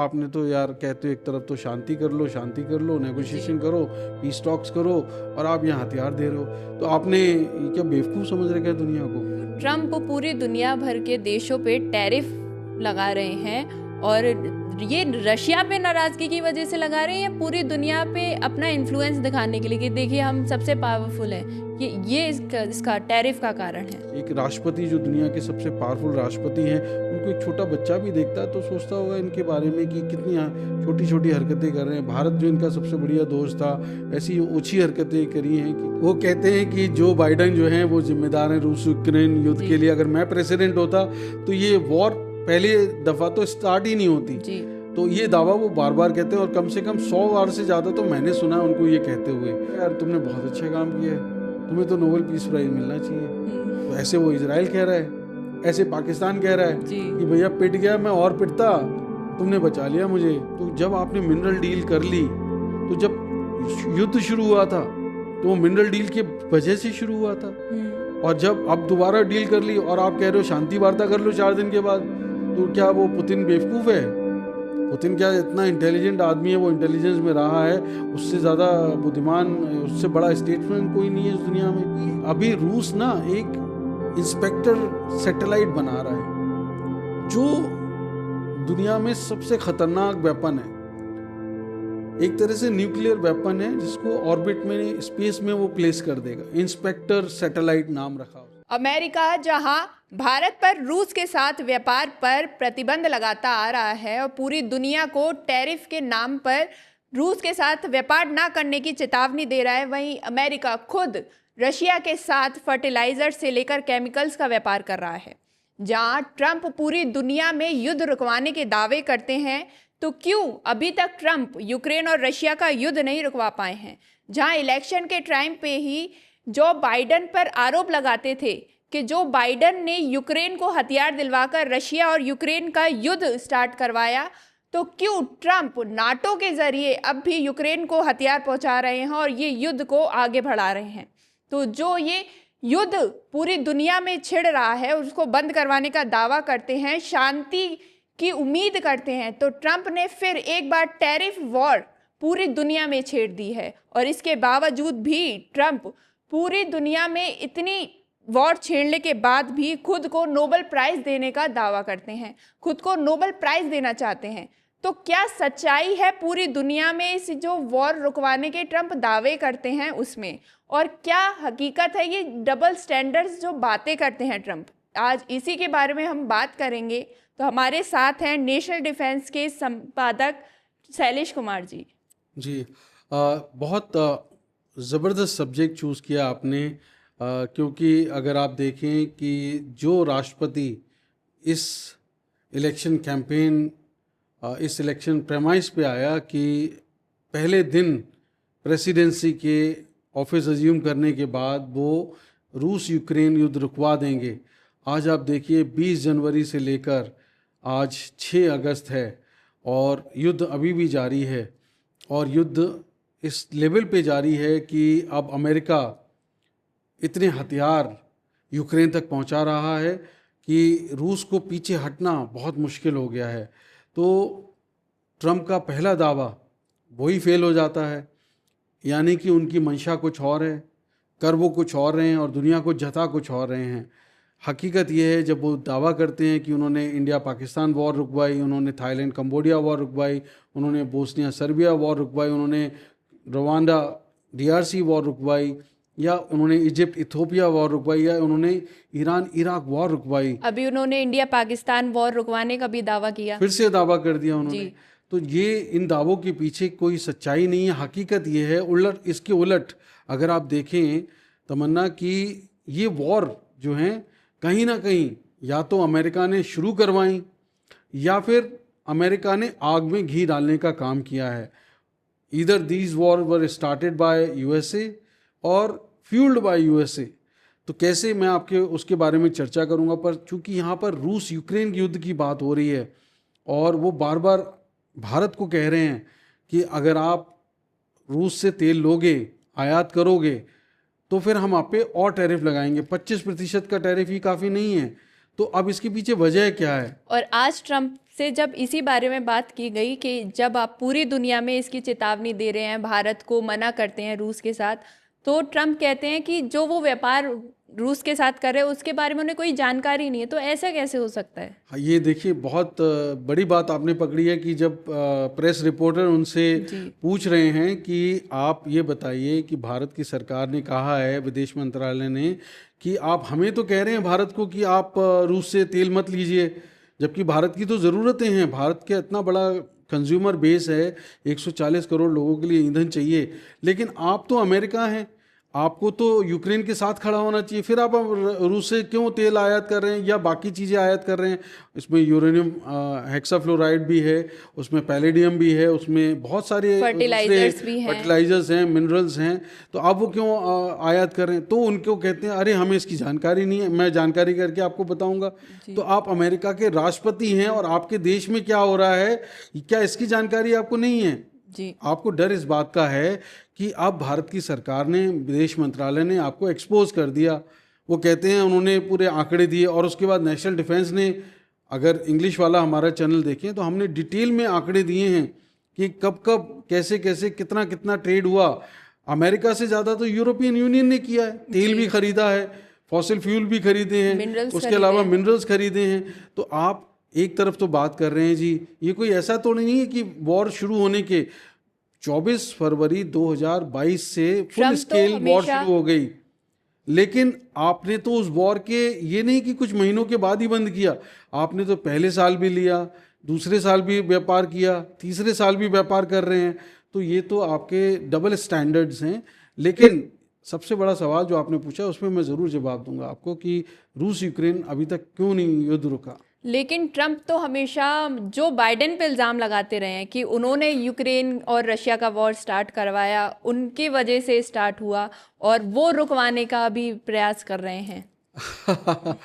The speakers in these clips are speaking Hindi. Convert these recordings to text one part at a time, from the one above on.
आपने तो यार कहते हो एक तरफ तो शांति कर लो, नेगोशिएशन करो, पीस टॉक्स करो, और आप यहाँ हथियार दे रहे हो। तो आपने ये क्या बेवकूफ़ समझ रखे दुनिया को? ट्रम्प पूरी दुनिया भर के देशों पे टैरिफ लगा रहे हैं, और ये रशिया पे नाराजगी की वजह से लगा रहे हैं, पूरी दुनिया पे अपना इन्फ्लुएंस दिखाने के लिए कि देखिए हम सबसे पावरफुल हैं। ये इसका टैरिफ का कारण है। एक राष्ट्रपति जो दुनिया के सबसे पावरफुल राष्ट्रपति हैं, उनको एक छोटा बच्चा भी देखता है तो सोचता होगा इनके बारे में कि कितनी छोटी छोटी हरकतें कर रहे हैं। भारत जो इनका सबसे बढ़िया दोस्त था, ऐसी ओछी हरकतें करी हैं कि वो कहते हैं कि जो बाइडेन जो हैं वो जिम्मेदार हैं रूस यूक्रेन युद्ध के लिए। अगर मैं प्रेसिडेंट होता तो ये वॉर पहली दफ़ा तो स्टार्ट ही नहीं होती। तो ये दावा वो बार बार कहते हैं, और कम से कम 100 बार से ज़्यादा तो मैंने सुना है उनको ये कहते हुए। यार तुमने बहुत अच्छा काम किया है, तुम्हें तो नोबेल पीस प्राइज मिलना चाहिए। तो ऐसे वो इजराइल कह रहा है, ऐसे पाकिस्तान कह रहा है कि भैया पिट गया, मैं और पिटता, तुमने बचा लिया मुझे। तो जब आपने मिनरल डील कर ली, तो जब युद्ध शुरू हुआ था तो वो मिनरल डील की वजह से शुरू हुआ था, और जब अब दोबारा डील कर ली और आप कह रहे हो शांति वार्ता कर लो 4 दिन के बाद, तो क्या वो पुतिन बेवकूफ़ है? पुतिन क्या इतना इंटेलिजेंट आदमी है, वो इंटेलिजेंस में रहा है, उससे ज़्यादा बुद्धिमान, उससे बड़ा स्टेट्समैन कोई नहीं है इस दुनिया में। अभी रूस ना एक इंस्पेक्टर सैटेलाइट बना रहा है जो दुनिया में सबसे खतरनाक वेपन है, एक तरह से न्यूक्लियर वेपन है, जिसको ऑर्बिट में, स्पेस में वो प्लेस कर देगा। इंस्पेक्टर सैटेलाइट नाम रखा। अमेरिका जहां भारत पर रूस के साथ व्यापार पर प्रतिबंध लगाता आ रहा है और पूरी दुनिया को टैरिफ के नाम पर रूस के साथ व्यापार ना करने की चेतावनी दे रहा है, वहीं अमेरिका खुद रशिया के साथ फर्टिलाइजर से लेकर केमिकल्स का व्यापार कर रहा है। जहां ट्रंप पूरी दुनिया में युद्ध रुकवाने के दावे करते हैं, तो क्यों अभी तक ट्रंप यूक्रेन और रशिया का युद्ध नहीं रुकवा पाए हैं? जहां इलेक्शन के टाइम पे ही जो बाइडेन पर आरोप लगाते थे कि जो बाइडेन ने यूक्रेन को हथियार दिलवाकर रशिया और यूक्रेन का युद्ध स्टार्ट करवाया, तो क्यों ट्रंप नाटो के जरिए अब भी यूक्रेन को हथियार पहुंचा रहे हैं और ये युद्ध को आगे बढ़ा रहे हैं? तो जो ये युद्ध पूरी दुनिया में छिड़ रहा है उसको बंद करवाने का दावा करते हैं, शांति की उम्मीद करते हैं, तो ट्रंप ने फिर एक बार टैरिफ वॉर पूरी दुनिया में छेड़ दी है। और इसके बावजूद भी ट्रंप पूरी दुनिया में इतनी वॉर छेड़ने के बाद भी खुद को नोबेल प्राइज देने का दावा करते हैं, खुद को नोबेल प्राइज देना चाहते हैं। तो क्या सच्चाई है पूरी दुनिया में इस जो वॉर रुकवाने के ट्रंप दावे करते हैं उसमें, और क्या हकीकत है ये डबल स्टैंडर्ड्स जो बातें करते हैं ट्रंप? आज इसी के बारे में हम बात करेंगे। तो हमारे साथ हैं नेशनल डिफेंस के संपादक शैलेश कुमार जी। जी, बहुत ज़बरदस्त सब्जेक्ट चूज़ किया आपने, क्योंकि अगर आप देखें कि जो राष्ट्रपति इस इलेक्शन कैंपेन, इस इलेक्शन प्रेमाइस पे आया कि पहले दिन प्रेसिडेंसी के ऑफिस अज्यूम करने के बाद वो रूस यूक्रेन युद्ध रुकवा देंगे। आज आप देखिए 20 जनवरी से लेकर आज 6 अगस्त है और युद्ध अभी भी जारी है, और युद्ध इस लेवल पे जारी है कि अब अमेरिका इतने हथियार यूक्रेन तक पहुंचा रहा है कि रूस को पीछे हटना बहुत मुश्किल हो गया है। तो ट्रंप का पहला दावा वही फेल हो जाता है, यानी कि उनकी मंशा कुछ और है, कर वो कुछ और रहे हैं और दुनिया को जता कुछ और रहे हैं। हकीकत ये है, जब वो दावा करते हैं कि उन्होंने इंडिया पाकिस्तान वॉर रुकवाई, उन्होंने थाईलैंड कंबोडिया वॉर रुकवाई, उन्होंने बोस्निया सर्बिया वॉर रुकवाई, उन्होंने रवांडा DRC वॉर रुकवाई, या उन्होंने इजिप्ट इथोपिया वॉर रुकवाई, या उन्होंने ईरान इराक वॉर रुकवाई, अभी उन्होंने इंडिया पाकिस्तान वॉर रुकवाने का भी दावा किया, फिर से दावा कर दिया उन्होंने। तो ये इन दावों के पीछे कोई सच्चाई नहीं है। हकीकत ये है उलट, इसके उलट अगर आप देखें तमन्ना, कि ये वॉर जो हैं कहीं ना कहीं या तो अमेरिका ने शुरू करवाई या फिर अमेरिका ने आग में घी डालने का काम किया है। Either these war were started by USA और फ्यूल्ड बाय USA। तो कैसे, मैं आपके उसके बारे में चर्चा करूंगा, पर चूंकि यहाँ पर रूस यूक्रेन युद्ध की बात हो रही है और वो बार बार भारत को कह रहे हैं कि अगर आप रूस से तेल लोगे, आयात करोगे, तो फिर हम आप पे और टैरिफ लगाएंगे। 25% का टैरिफ ही काफ़ी नहीं है। तो अब इसके पीछे वजह क्या है? और आज ट्रंप से जब इसी बारे में बात की गई कि जब आप पूरी दुनिया में इसकी चेतावनी दे रहे हैं, भारत को मना करते हैं रूस के साथ, तो ट्रम्प कहते हैं कि जो वो व्यापार रूस के साथ कर रहे हैं उसके बारे में उन्हें कोई जानकारी नहीं है। तो ऐसा कैसे हो सकता है? हाँ, ये देखिए बहुत बड़ी बात आपने पकड़ी है कि जब प्रेस रिपोर्टर उनसे जी। पूछ रहे हैं कि आप ये बताइए कि भारत की सरकार ने कहा है, विदेश मंत्रालय ने, कि आप हमें तो कह रहे हैं भारत को कि आप रूस से तेल मत लीजिए, जबकि भारत की तो ज़रूरतें हैं। भारत का इतना बड़ा कंज्यूमर बेस है, 140 करोड़ लोगों के लिए ईंधन चाहिए, लेकिन आप तो अमेरिका हैं, आपको तो यूक्रेन के साथ खड़ा होना चाहिए। फिर आप रूस से क्यों तेल आयात कर रहे हैं या बाकी चीज़ें आयात कर रहे हैं? इसमें यूरेनियम हेक्साफ्लोराइड भी है, उसमें पैलेडियम भी है, उसमें बहुत सारे फर्टिलाइजर्स भी हैं। फर्टिलाइजर्स हैं, मिनरल्स हैं, तो आप वो क्यों आयात कर रहे हैं? तो उनको कहते हैं अरे हमें इसकी जानकारी नहीं है, मैं जानकारी करके आपको बताऊंगा। तो आप अमेरिका के राष्ट्रपति हैं और आपके देश में क्या हो रहा है, क्या इसकी जानकारी आपको नहीं है? जी। आपको डर इस बात का है कि अब भारत की सरकार ने, विदेश मंत्रालय ने आपको एक्सपोज कर दिया। वो कहते हैं, उन्होंने पूरे आंकड़े दिए और उसके बाद नेशनल डिफेंस ने, अगर इंग्लिश वाला हमारा चैनल देखें तो हमने डिटेल में आंकड़े दिए हैं कि कब कब कैसे कैसे कितना कितना ट्रेड हुआ। अमेरिका से ज़्यादा तो यूरोपियन यूनियन ने किया है, तेल भी खरीदा है, फॉसिल फ्यूल भी खरीदे हैं, मिनरल्स उसके खरीदे अलावा हैं। मिनरल्स खरीदे हैं। तो आप एक तरफ तो बात कर रहे हैं जी, ये कोई ऐसा तो नहीं है कि वॉर शुरू होने के 24 फरवरी 2022 से फुल ट्रम्प तो स्केल वॉर हमेशा शुरू हो गई, लेकिन आपने तो उस वॉर के, ये नहीं कि कुछ महीनों के बाद ही बंद किया, आपने तो पहले साल भी लिया, दूसरे साल भी व्यापार किया, तीसरे साल भी व्यापार कर रहे हैं। तो ये तो आपके डबल स्टैंडर्ड्स हैं। लेकिन सबसे बड़ा सवाल जो आपने पूछा उसमें मैं ज़रूर जवाब दूंगा आपको कि रूस यूक्रेन अभी तक क्यों नहीं युद्ध रुका। लेकिन ट्रम्प तो हमेशा जो बाइडेन पे इल्ज़ाम लगाते रहे हैं कि उन्होंने यूक्रेन और रशिया का वॉर स्टार्ट करवाया, उनकी वजह से स्टार्ट हुआ, और वो रुकवाने का भी प्रयास कर रहे हैं।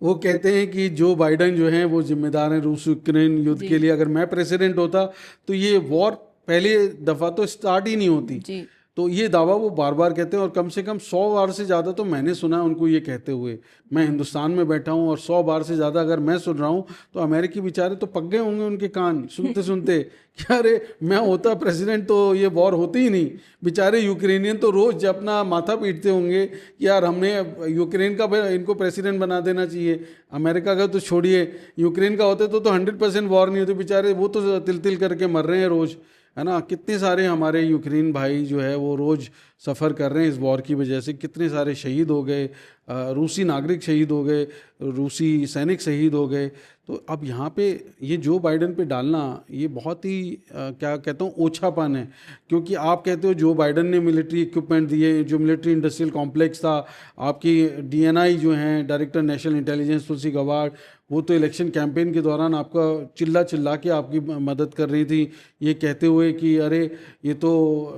वो कहते हैं कि जो बाइडेन जो हैं वो जिम्मेदार हैं रूस यूक्रेन युद्ध के लिए। अगर मैं प्रेसिडेंट होता तो ये वॉर पहले दफ़ा तो स्टार्ट ही नहीं होती। जी। तो ये दावा वो बार बार कहते हैं और कम से कम 100 बार से ज़्यादा तो मैंने सुना है उनको ये कहते हुए। मैं हिंदुस्तान में बैठा हूँ और 100 बार से ज़्यादा अगर मैं सुन रहा हूँ तो अमेरिकी बेचारे तो पक गए होंगे उनके कान सुनते सुनते कि अरे मैं होता प्रेसिडेंट तो ये वॉर होती ही नहीं। बेचारे यूक्रेनियन तो रोज़ अपना माथा पीटते होंगे कि यार हमने यूक्रेन का इनको प्रेसिडेंट बना देना चाहिए। अमेरिका का तो छोड़िए, यूक्रेन का होते तो 100% वॉर नहीं होती। बेचारे वो तो तिल तिल करके मर रहे हैं रोज़, है ना। कितने सारे हमारे यूक्रेन भाई जो है वो रोज़ सफ़र कर रहे हैं इस वॉर की वजह से। कितने सारे शहीद हो गए, रूसी नागरिक शहीद हो गए, रूसी सैनिक शहीद हो गए। तो अब यहाँ पे ये जो बाइडेन पे डालना ये बहुत ही क्या कहता हूँ ओछापन है। क्योंकि आप कहते हो जो बाइडेन ने मिलिट्री इक्विपमेंट दिए, जो मिलिट्री इंडस्ट्रियल कॉम्प्लेक्स था, आपकी डीएनआई जो हैं डायरेक्टर नेशनल इंटेलिजेंस तुलसी गवाड़, वो तो इलेक्शन कैंपेन के दौरान आपका चिल्ला चिल्ला के आपकी मदद कर रही थी, ये कहते हुए कि अरे ये तो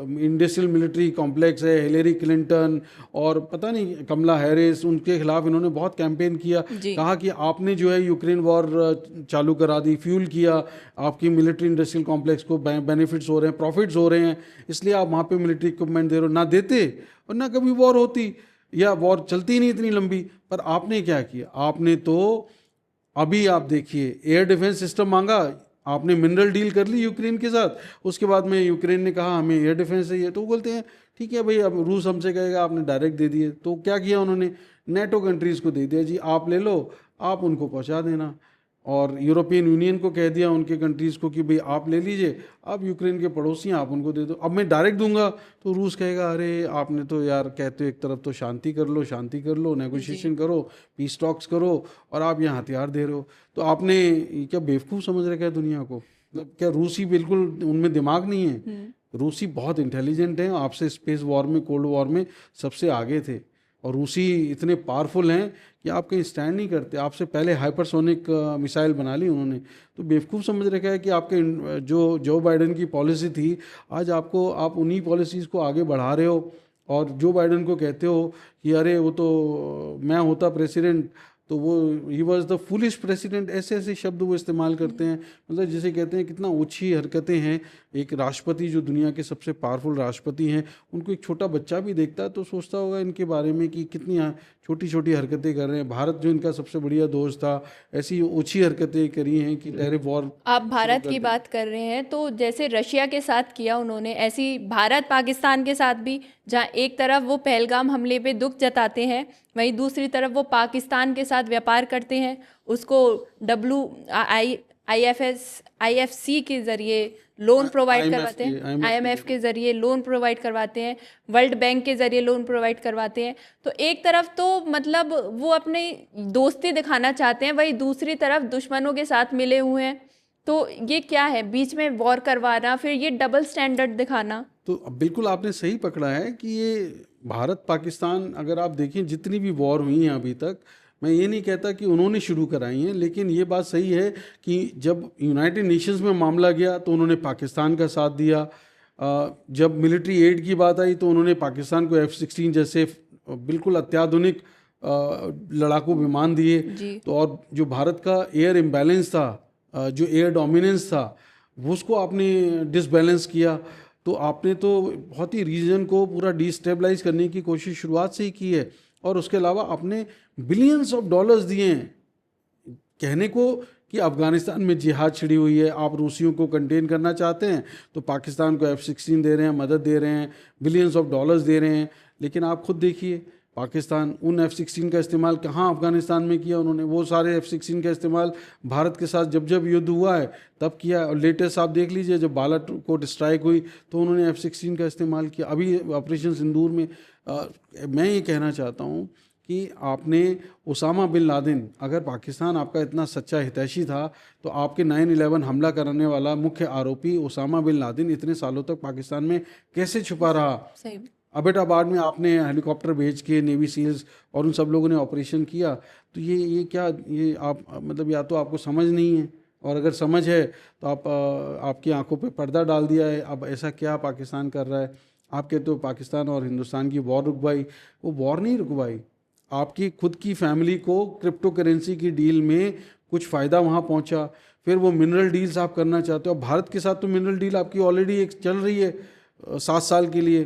इंडस्ट्रियल मिलिट्री कॉम्प्लेक्स है। हिलेरी क्लिंटन और पता नहीं कमला हैरिस, उनके खिलाफ इन्होंने बहुत कैंपेन किया, कहा कि आपने जो है यूक्रेन वॉर चालू करा दी, फ्यूल किया, आपकी मिलिट्री इंडस्ट्रियल कॉम्प्लेक्स को बेनिफिट्स हो रहे हैं, प्रॉफिट्स हो रहे हैं, इसलिए आप वहाँ पे मिलिट्री इक्विपमेंट दे रहे हो। ना देते और ना कभी वॉर होती या वॉर चलती नहीं इतनी लंबी। पर आपने क्या किया, आपने तो अभी आप देखिए एयर डिफेंस सिस्टम मांगा आपने, मिनरल डील कर ली यूक्रेन के साथ, उसके बाद में यूक्रेन ने कहा हमें एयर डिफेंस चाहिए, तो बोलते हैं ठीक है भाई अब रूस हमसे कहेगा, आपने डायरेक्ट दे दिए। तो क्या किया उन्होंने, नेटो कंट्रीज़ को दे दिया जी आप ले लो, आप उनको पहुंचा देना। और यूरोपियन यूनियन को कह दिया उनके कंट्रीज़ को कि भाई आप ले लीजिए, आप यूक्रेन के पड़ोसी हैं आप उनको दे दो। अब मैं डायरेक्ट दूंगा तो रूस कहेगा अरे आपने तो यार कहते हो एक तरफ तो शांति कर लो, शांति कर लो, नेगोशिएशन करो, पीस टॉक्स करो, और आप यहाँ हथियार दे रहे हो। तो आपने क्या बेवकूफ़ समझ रखा है दुनिया को? क्या रूसी बिल्कुल उनमें दिमाग नहीं है? रूसी बहुत इंटेलिजेंट हैं, आपसे स्पेस वॉर में, कोल्ड वॉर में सबसे आगे थे। और रूसी इतने पावरफुल हैं कि आप कहीं स्टैंड नहीं करते। आपसे पहले हाइपरसोनिक मिसाइल बना ली उन्होंने। तो बेवकूफ़ समझ रखा है कि आपके जो बाइडेन की पॉलिसी थी, आज आप उन्हीं पॉलिसीज़ को आगे बढ़ा रहे हो। और जो बाइडेन को कहते हो कि अरे वो तो मैं होता प्रेसिडेंट तो वो he was the foolish president, ऐसे ऐसे शब्द वो इस्तेमाल करते हैं। मतलब जिसे कहते हैं कितना ओछी हरकतें हैं। एक राष्ट्रपति जो दुनिया के सबसे पावरफुल राष्ट्रपति हैं, उनको एक छोटा बच्चा भी देखता है तो सोचता होगा इनके बारे में कि कितनी छोटी छोटी हरकतें कर रहे हैं। भारत जो इनका सबसे बढ़िया दोस्त था, ऐसी ओछी हरकतें करी हैं कि टैरिफ वॉर। आप भारत की बात कर रहे हैं तो जैसे रशिया के साथ किया उन्होंने, ऐसी भारत पाकिस्तान के साथ भी, जहां एक तरफ वो पहलगाम हमले पे दुख जताते हैं, वहीं दूसरी तरफ वो पाकिस्तान के साथ व्यापार करते हैं, उसको IFC के जरिए लोन प्रोवाइड करवाते हैं, IMF के जरिए लोन प्रोवाइड करवाते हैं, वर्ल्ड बैंक के जरिए लोन प्रोवाइड करवाते हैं। तो एक तरफ तो मतलब वो अपनी दोस्ती दिखाना चाहते हैं, वहीं दूसरी तरफ दुश्मनों के साथ मिले हुए हैं। तो ये क्या है, बीच में वॉर करवाना, फिर ये डबल स्टैंडर्ड दिखाना। तो अब बिल्कुल आपने सही पकड़ा है कि ये भारत पाकिस्तान, अगर आप देखें जितनी भी वॉर हुई हैं अभी तक, मैं ये नहीं कहता कि उन्होंने शुरू कराई हैं, लेकिन ये बात सही है कि जब यूनाइटेड नेशंस में मामला गया तो उन्होंने पाकिस्तान का साथ दिया। जब मिलिट्री एड की बात आई तो उन्होंने पाकिस्तान को F-16 जैसे बिल्कुल अत्याधुनिक लड़ाकू विमान दिए। तो और जो भारत का एयर इम्बैलेंस था, जो एयर डोमिनेंस था, वो उसको आपने डिसबैलेंस किया। तो आपने तो बहुत ही रीजन को पूरा डिस्टेबलाइज करने की कोशिश शुरुआत से ही की है। और उसके अलावा आपने बिलियंस ऑफ डॉलर्स दिए हैं। कहने को कि अफ़गानिस्तान में जिहाद छिड़ी हुई है, आप रूसियों को कंटेन करना चाहते हैं तो पाकिस्तान को F-16 दे रहे हैं, मदद दे रहे हैं, बिलियंस ऑफ डॉलर्स दे रहे हैं। लेकिन आप खुद देखिए पाकिस्तान उन F-16 का इस्तेमाल कहाँ अफ़गानिस्तान में किया उन्होंने। वो सारे F-16 का इस्तेमाल भारत के साथ जब जब युद्ध हुआ है तब किया। और लेटेस्ट आप देख लीजिए, जब बालाकोट स्ट्राइक हुई तो उन्होंने F-16 का इस्तेमाल किया। अभी ऑपरेशन सिंदूर में मैं ये कहना चाहता हूँ कि आपने उसामा बिन लादेन, अगर पाकिस्तान आपका इतना सच्चा हितैषी था तो आपके 9/11 हमला करने वाला मुख्य आरोपी उसामा बिन लादेन इतने सालों तक पाकिस्तान में कैसे छुपा रहा। सही। अबेटाबाद में आपने हेलीकॉप्टर भेज के नेवी सील्स और उन सब लोगों ने ऑपरेशन किया। तो ये क्या, ये आप मतलब या तो आपको समझ नहीं है, और अगर समझ है तो आपकी आंखों पे पर्दा डाल दिया है। अब ऐसा क्या पाकिस्तान कर रहा है? आप कहते हो पाकिस्तान और हिंदुस्तान की वॉर रुकवाई, वो वॉर नहीं रुकवाई। आपकी खुद की फैमिली को क्रिप्टो करेंसी की डील में कुछ फ़ायदा वहाँ पहुँचा, फिर वो मिनरल डील्स आप करना चाहते हो। भारत के साथ तो मिनरल डील आपकी ऑलरेडी एक चल रही है 7 साल के लिए।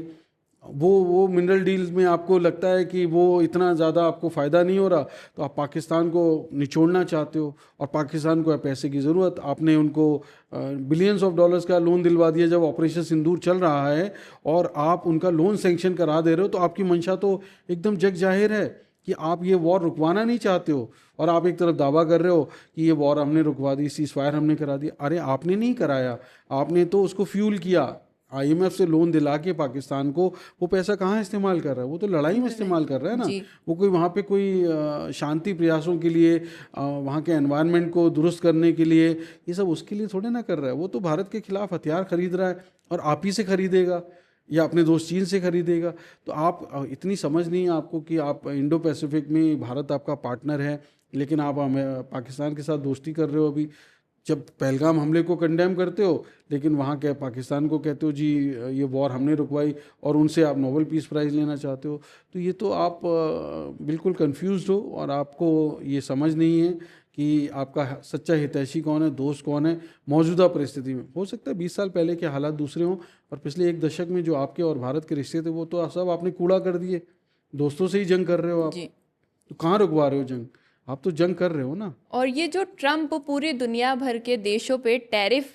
वो मिनरल डील्स में आपको लगता है कि वो इतना ज़्यादा आपको फ़ायदा नहीं हो रहा, तो आप पाकिस्तान को निचोड़ना चाहते हो। और पाकिस्तान को पैसे की ज़रूरत, आपने उनको बिलियंस ऑफ डॉलर्स का लोन दिलवा दिया जब ऑपरेशन सिंदूर चल रहा है, और आप उनका लोन सेंक्शन करा दे रहे हो। तो आपकी मंशा तो एकदम जग जाहिर है कि आप ये वॉर रुकवाना नहीं चाहते हो। और आप एक तरफ दावा कर रहे हो कि ये वॉर हमने रुकवा दी, सीज फायर हमने करा दिया। अरे आपने नहीं कराया, आपने तो उसको फ्यूल किया। IMF से लोन दिला के पाकिस्तान को वो पैसा कहाँ इस्तेमाल कर रहा है? वो तो लड़ाई में इस्तेमाल कर रहा है ना। वो कोई वहाँ पे कोई शांति प्रयासों के लिए, वहाँ के एनवायरनमेंट को दुरुस्त करने के लिए, ये सब उसके लिए थोड़े ना कर रहा है। वो तो भारत के खिलाफ हथियार खरीद रहा है, और आप ही से खरीदेगा या अपने दोस्त चीन से खरीदेगा। तो आप इतनी समझ नहीं है आपको कि आप इंडो पैसिफिक में भारत आपका पार्टनर है, लेकिन आप पाकिस्तान के साथ दोस्ती कर रहे हो। अभी जब पहलगाम हमले को कंडेम करते हो, लेकिन वहाँ क्या पाकिस्तान को कहते हो जी ये वॉर हमने रुकवाई, और उनसे आप नोबेल पीस प्राइज़ लेना चाहते हो। तो ये तो आप बिल्कुल कंफ्यूज्ड हो, और आपको ये समझ नहीं है कि आपका सच्चा हितैषी कौन है, दोस्त कौन है मौजूदा परिस्थिति में। हो सकता है 20 साल पहले के हालात दूसरे हों, और पिछले 1 दशक में जो आपके और भारत के रिश्ते थे वो तो सब आपने कूड़ा कर दिए। दोस्तों से ही जंग कर रहे हो आप, तो कहाँ रुकवा रहे हो जंग? आप तो जंग कर रहे हो ना। और ये जो ट्रम्प पूरी दुनिया भर के देशों पे टैरिफ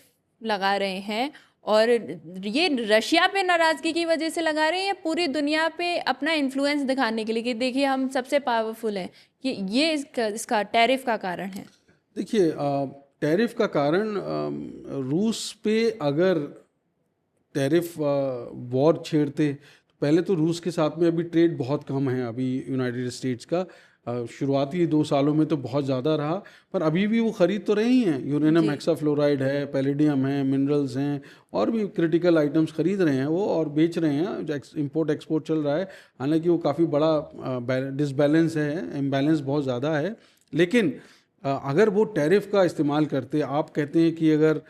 लगा रहे हैं, और ये रशिया पे नाराज़गी की वजह से लगा रहे हैं, या पूरी दुनिया पे अपना इन्फ्लुएंस दिखाने के लिए कि देखिए हम सबसे पावरफुल हैं, ये इसका टैरिफ का कारण है? देखिए टैरिफ का कारण रूस पे अगर टैरिफ वॉर छेड़ते, तो पहले तो रूस के साथ में अभी ट्रेड बहुत कम है अभी यूनाइटेड स्टेट्स का। शुरुआती 2 सालों में तो बहुत ज़्यादा रहा, पर अभी भी वो ख़रीद तो रहे ही हैं। यूरेनियम हेक्साफ्लोराइड है, पैलेडियम है, मिनरल्स हैं, और भी क्रिटिकल आइटम्स ख़रीद रहे हैं वो, और बेच रहे हैं। इंपोर्ट एक्सपोर्ट चल रहा है। हालांकि वो काफ़ी बड़ा डिसबैलेंस है, इम्बैलेंस बहुत ज़्यादा है। लेकिन अगर वो टैरिफ का इस्तेमाल करते, आप कहते हैं कि अगर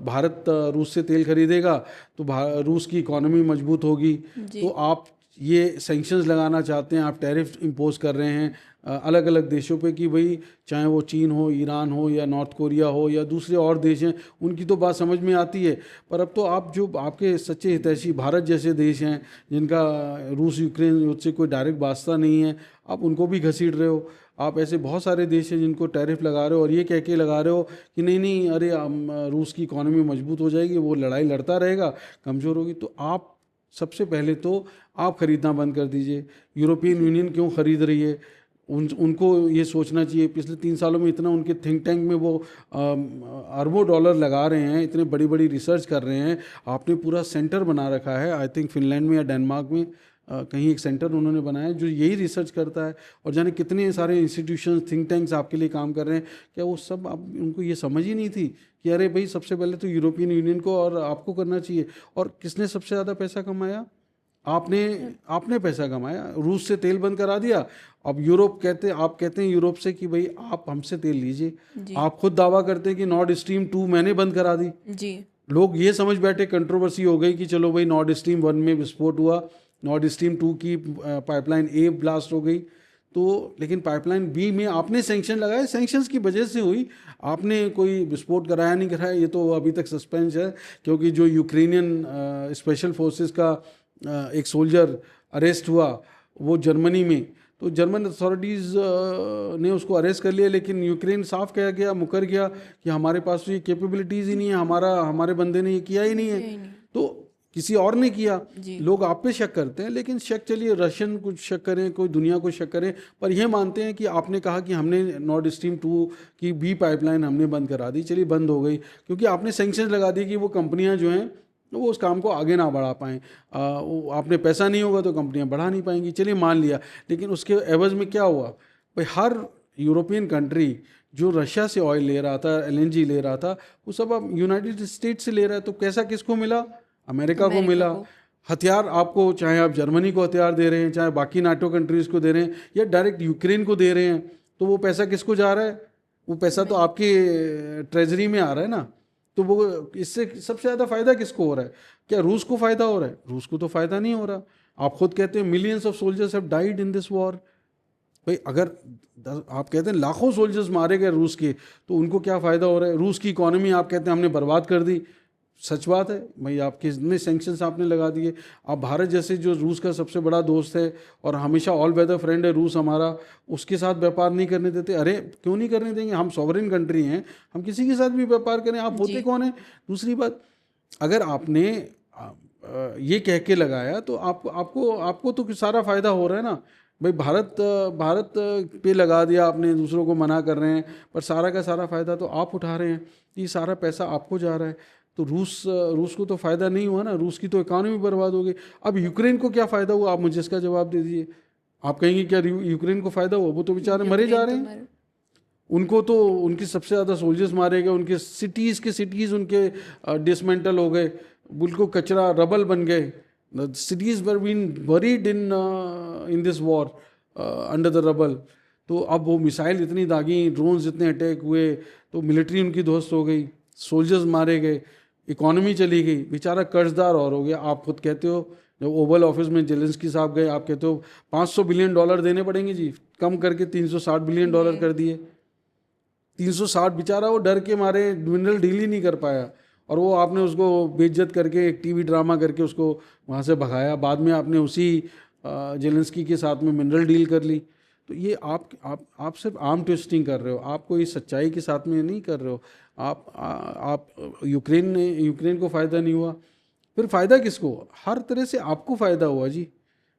भारत रूस से तेल खरीदेगा तो रूस की इकॉनमी मजबूत होगी, तो आप ये सैंक्शंस लगाना चाहते हैं, आप टैरिफ इम्पोज कर रहे हैं अलग अलग देशों पे कि भाई चाहे वो चीन हो, ईरान हो या नॉर्थ कोरिया हो या दूसरे और देश हैं, उनकी तो बात समझ में आती है। पर अब तो आप जो आपके सच्चे हितैषी भारत जैसे देश हैं, जिनका रूस यूक्रेन युद्ध से कोई डायरेक्ट वास्ता नहीं है, आप उनको भी घसीट रहे हो। आप ऐसे बहुत सारे देश हैं जिनको टैरिफ लगा रहे हो और ये कह के लगा रहे हो कि नहीं नहीं, अरे रूस की इकोनॉमी मजबूत हो जाएगी, वो लड़ाई लड़ता रहेगा, कमज़ोर होगी। तो आप सबसे पहले तो आप ख़रीदना बंद कर दीजिए। यूरोपियन यूनियन क्यों ख़रीद रही है, उनको ये सोचना चाहिए। पिछले 3 सालों में इतना उनके थिंक टैंक में वो अरबों डॉलर लगा रहे हैं, इतने बड़ी बड़ी रिसर्च कर रहे हैं। आपने पूरा सेंटर बना रखा है, आई थिंक फिनलैंड में या डेनमार्क में कहीं एक सेंटर उन्होंने बनाया है जो यही रिसर्च करता है। और जाने कितने सारे इंस्टीट्यूशन थिंक टैंक्स आपके लिए काम कर रहे हैं। क्या वो सब आप उनको ये समझ ही नहीं थी कि अरे भाई सबसे पहले तो यूरोपियन यूनियन को और आपको करना चाहिए। और किसने सबसे ज़्यादा पैसा कमाया? आपने पैसा कमाया। रूस से तेल बंद करा दिया। अब आप कहते हैं यूरोप से कि भाई आप हमसे तेल लीजिए। आप खुद दावा करते हैं कि नॉर्ड स्ट्रीम 2 मैंने बंद करा दी जी। लोग ये समझ बैठे, कंट्रोवर्सी हो गई कि चलो भाई नॉर्ड स्ट्रीम 1 में विस्फोट हुआ, नॉर्ड स्ट्रीम 2 की पाइपलाइन ए ब्लास्ट हो गई। तो लेकिन पाइपलाइन बी में आपने सैंक्शन लगाए, सैंक्शंस की वजह से हुई। आपने कोई विस्फोट कराया नहीं कराया, ये तो अभी तक सस्पेंस है। क्योंकि जो यूक्रेनियन स्पेशल फोर्सेस का एक सोल्जर अरेस्ट हुआ वो जर्मनी में, तो जर्मन अथॉरिटीज़ ने उसको अरेस्ट कर लिया। लेकिन यूक्रेन साफ कह गया, मुकर गया कि हमारे पास तो ये कैपेबिलिटीज़ ही नहीं है, हमारे बंदे ने ये किया ही नहीं है, तो किसी और ने किया। लोग आप पे शक करते हैं, लेकिन शक चलिए रशियन कुछ शक करें, कोई दुनिया को शक करें, पर यह मानते हैं कि आपने कहा कि हमने नॉर्ड स्ट्रीम 2 की बी पाइपलाइन हमने बंद करा दी। चलिए बंद हो गई क्योंकि आपने सैंक्शन लगा दिए कि वो कंपनियां जो हैं वो उस काम को आगे ना बढ़ा पाएँ। आपने पैसा नहीं होगा तो कंपनियां बढ़ा नहीं पाएंगी, चलिए मान लिया। लेकिन उसके एवज में क्या हुआ भाई? हर यूरोपियन कंट्री जो रशिया से ऑयल ले रहा था, एलएनजी ले रहा था, वो सब अब यूनाइटेड स्टेट से ले रहा है। तो कैसा किसको मिला? अमेरिका को मिला। हथियार आपको, चाहे आप जर्मनी को हथियार दे रहे हैं, चाहे बाकी नाटो कंट्रीज़ को दे रहे हैं, या डायरेक्ट यूक्रेन को दे रहे हैं, तो वो पैसा किसको जा रहा है? वो पैसा तो आपके ट्रेजरी में आ रहा है ना। तो वो इससे सबसे ज़्यादा फ़ायदा किसको हो रहा है? क्या रूस को फ़ायदा हो रहा है? रूस को तो फ़ायदा नहीं हो रहा। आप खुद कहते हैं millions of soldiers have died in this war. भाई अगर आप कहते हैं लाखों सोल्जर्स मारे गए रूस के, तो उनको क्या फ़ायदा हो रहा है? रूस की इकॉनमी आप कहते हैं हमने बर्बाद कर दी। सच बात है भाई, आप कितने सैंक्शंस आपने लगा दिए। आप भारत जैसे जो रूस का सबसे बड़ा दोस्त है और हमेशा ऑल वेदर फ्रेंड है रूस हमारा, उसके साथ व्यापार नहीं करने देते। अरे क्यों नहीं करने देंगे? हम सॉवरेन कंट्री हैं, हम किसी के साथ भी व्यापार करें। आप होते कौन है? दूसरी बात, अगर आपने ये कह के लगाया तो आपको तो सारा फ़ायदा हो रहा है ना भाई। भारत पे लगा दिया आपने, दूसरों को मना कर रहे हैं, पर सारा का सारा फ़ायदा तो आप उठा रहे हैं। ये सारा पैसा आपको जा रहा है। तो रूस को तो फ़ायदा नहीं हुआ ना, रूस की तो इकॉनमी बर्बाद हो गई। अब यूक्रेन को क्या फ़ायदा हुआ? आप मुझे इसका जवाब दे दीजिए। आप कहेंगे क्या यूक्रेन को फ़ायदा हुआ? वो तो बेचारे मरे जा रहे हैं। उनको तो उनके सबसे ज़्यादा सोल्जर्स मारे गए, उनके सिटीज़ उनके डिसमेंटल हो गए, बिल्कुल कचरा रबल बन गए। Cities were been buried in this war under the rubble. तो अब वो मिसाइल इतनी दागी, ड्रोन्स इतने अटैक हुए, तो मिलिट्री उनकी ध्वस्त हो गई, सोल्जर्स मारे गए, इकॉनमी चली गई, बेचारा कर्जदार और हो गया। आप खुद कहते हो, जब ओवल ऑफिस में जेलेंस्की साहब गए, आप कहते हो $500 बिलियन देने पड़ेंगे जी, कम करके $360 बिलियन कर दिए। 360, बेचारा वो डर के मारे मिनरल डील ही नहीं कर पाया, और वो आपने उसको बेइज्जत करके एक टीवी ड्रामा करके उसको वहाँ से भगाया। बाद में आपने उसी जेलेंस्की के साथ में मिनरल डील कर ली। तो ये आप सिर्फ आर्म ट्विस्टिंग कर रहे हो, आप कोई सच्चाई के साथ में नहीं कर रहे हो। आप यूक्रेन को फ़ायदा नहीं हुआ, फिर फ़ायदा किसको? हर तरह से आपको फ़ायदा हुआ जी,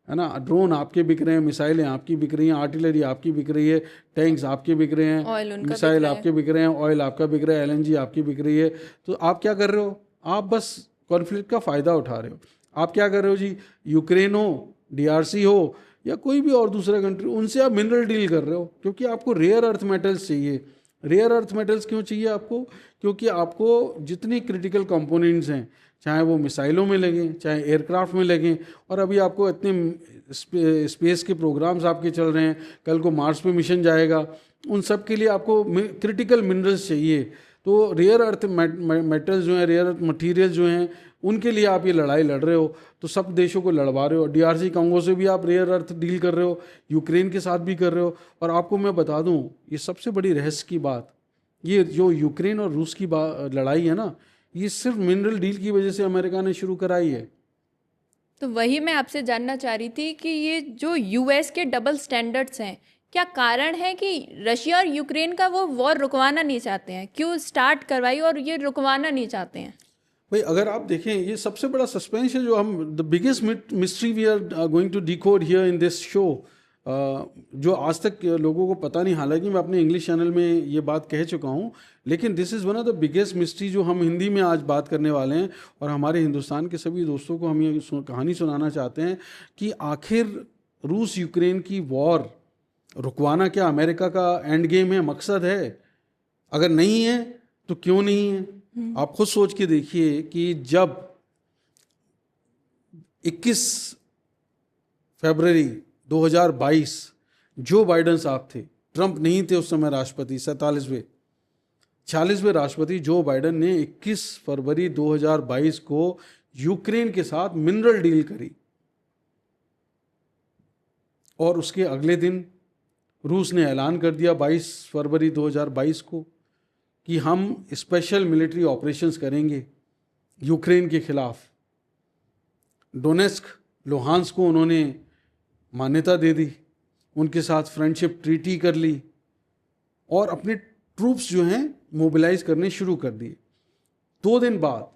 है ना। ड्रोन आपके बिक रहे हैं, मिसाइलें आपकी बिक रही हैं, आर्टिलरी आपकी बिक रही है, टैंक्स आपके बिक रहे हैं, मिसाइल आपके बिक रहे हैं, ऑयल आपका बिक रहा है, एलएनजी आपकी बिक रही है। तो आप क्या कर रहे हो? आप बस कॉन्फ्लिक्ट का फ़ायदा उठा रहे हो। आप क्या कर रहे हो जी? यूक्रेन हो, DRC हो, या कोई भी और दूसरा कंट्री, उनसे आप मिनरल डील कर रहे हो, क्योंकि आपको रेयर अर्थ मेटल्स चाहिए। रेयर अर्थ मेटल्स क्यों चाहिए आपको? क्योंकि आपको जितनी क्रिटिकल कंपोनेंट्स हैं, चाहे वो मिसाइलों में लगें, चाहे एयरक्राफ्ट में लगें, और अभी आपको इतने स्पेस के प्रोग्राम्स आपके चल रहे हैं, कल को मार्स पे मिशन जाएगा, उन सब के लिए आपको क्रिटिकल मिनरल्स चाहिए। तो रेयर अर्थ मेटल्स जो हैं, रेयर अर्थ मटीरियल जो हैं, उनके लिए आप ये लड़ाई लड़ रहे हो, तो सब देशों को लड़वा रहे हो। डीआरसी कांगो से भी आप रेयर अर्थ डील कर रहे हो, यूक्रेन के साथ भी कर रहे हो। और आपको मैं बता दूं, ये सबसे बड़ी रहस्य की बात, ये जो यूक्रेन और रूस की लड़ाई है ना, ये सिर्फ मिनरल डील की वजह से अमेरिका ने शुरू कराई है। तो वही मैं आपसे जानना चाह रही थी कि ये जो यूएस के डबल स्टैंडर्ड्स हैं, क्या कारण है कि रशिया और यूक्रेन का वो वॉर रुकवाना नहीं चाहते हैं? क्यों स्टार्ट करवाई और ये रुकवाना नहीं चाहते हैं? भाई अगर आप देखें, ये सबसे बड़ा सस्पेंस है जो हम, the biggest mystery we are going to decode here in this show, जो आज तक लोगों को पता नहीं। हालांकि मैं अपने इंग्लिश चैनल में ये बात कह चुका हूँ, लेकिन this is one of the biggest mystery जो हम हिंदी में आज बात करने वाले हैं। और हमारे हिंदुस्तान के सभी दोस्तों को हम ये कहानी सुनाना चाहते हैं कि आखिर रूस यूक्रेन की वॉर रुकवाना क्या अमेरिका का एंड गेम है, मकसद है? अगर नहीं है तो क्यों नहीं है? आप खुद सोच के देखिए कि जब 21 फरवरी 2022 जो बाइडेन साहब थे, ट्रंप नहीं थे उस समय राष्ट्रपति, 46वें राष्ट्रपति जो बाइडेन ने 21 फरवरी 2022 को यूक्रेन के साथ मिनरल डील करी, और उसके अगले दिन रूस ने ऐलान कर दिया 22 फरवरी 2022 को कि हम स्पेशल मिलिट्री ऑपरेशंस करेंगे यूक्रेन के खिलाफ। डोनेस्क, लुहांस्क को उन्होंने मान्यता दे दी, उनके साथ फ्रेंडशिप ट्रीटी कर ली, और अपने ट्रूप्स जो हैं मोबिलाइज करने शुरू कर दिए। 2 दिन बाद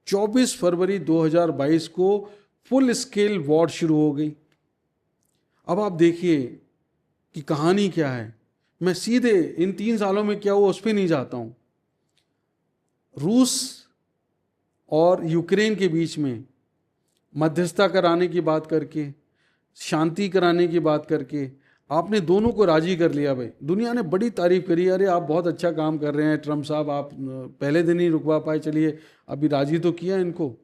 24 फरवरी 2022 को फुल स्केल वॉर शुरू हो गई। अब आप देखिए कि कहानी क्या है। मैं सीधे इन 3 सालों में क्या हुआ उस पर नहीं जाता हूँ। रूस और यूक्रेन के बीच में मध्यस्थता कराने की बात करके, शांति कराने की बात करके आपने दोनों को राजी कर लिया। भाई दुनिया ने बड़ी तारीफ करी, अरे आप बहुत अच्छा काम कर रहे हैं ट्रंप साहब, आप पहले दिन ही रुकवा पाए, चलिए अभी राजी तो किया इनको।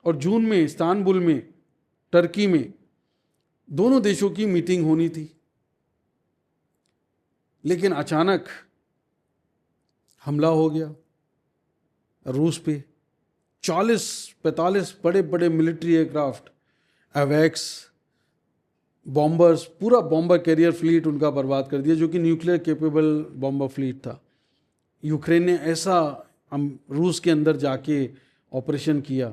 और जून में इस्तांबुल में, टर्की में दोनों देशों की मीटिंग होनी थी, लेकिन अचानक हमला हो गया रूस पे। 40-45 बड़े बड़े मिलिट्री एयरक्राफ्ट, एवैक्स, बॉम्बर्स, पूरा बॉम्बर कैरियर फ्लीट उनका बर्बाद कर दिया, जो कि न्यूक्लियर केपेबल बॉम्बर फ्लीट था। यूक्रेन ने ऐसा रूस के अंदर जाके ऑपरेशन किया,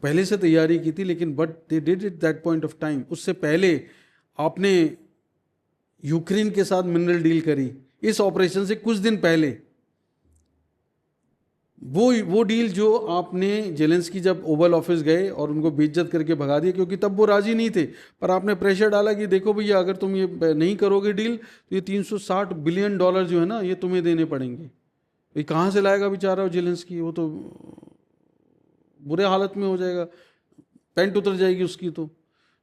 पहले से तैयारी की थी, लेकिन but they did it that point of time. उससे पहले आपने यूक्रेन के साथ मिनरल डील करी, इस ऑपरेशन से कुछ दिन पहले। वो डील जो आपने जेलेंस्की जब ओवल ऑफिस गए और उनको बेइज्जत करके भगा दिया, क्योंकि तब वो राजी नहीं थे, पर आपने प्रेशर डाला कि देखो भैया अगर तुम ये नहीं करोगे डील तो ये $360 बिलियन जो है ना ये तुम्हें देने पड़ेंगे। ये कहाँ से लाएगा बेचारा जेलेंस्की? वो तो बुरे हालत में हो जाएगा, पैंट उतर जाएगी उसकी। तो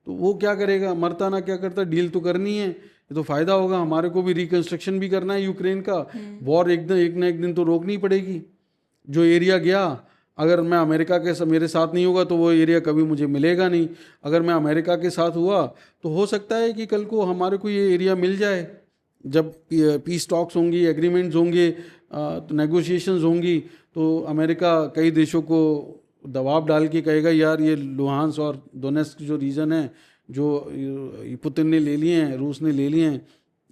वो क्या करेगा, मरता ना क्या करता, डील तो करनी है, ये तो फायदा होगा, हमारे को भी रिकंस्ट्रक्शन भी करना है यूक्रेन का, वॉर एक ना एक दिन तो रोकनी पड़ेगी। जो एरिया गया, अगर मैं अमेरिका के मेरे साथ नहीं होगा तो वो एरिया कभी मुझे मिलेगा नहीं, अगर मैं अमेरिका के साथ हुआ तो हो सकता है कि कल को हमारे को ये एरिया मिल जाए। जब पीस टॉक्स होंगी, एग्रीमेंट्स होंगे, तो नेगोशिएशंस होंगी, तो अमेरिका कई देशों को दबाव डाल के कहेगा यार ये लुहांस और डोनेस्क जो रीजन है जो पुतिन ने ले लिए हैं, रूस ने ले लिए हैं,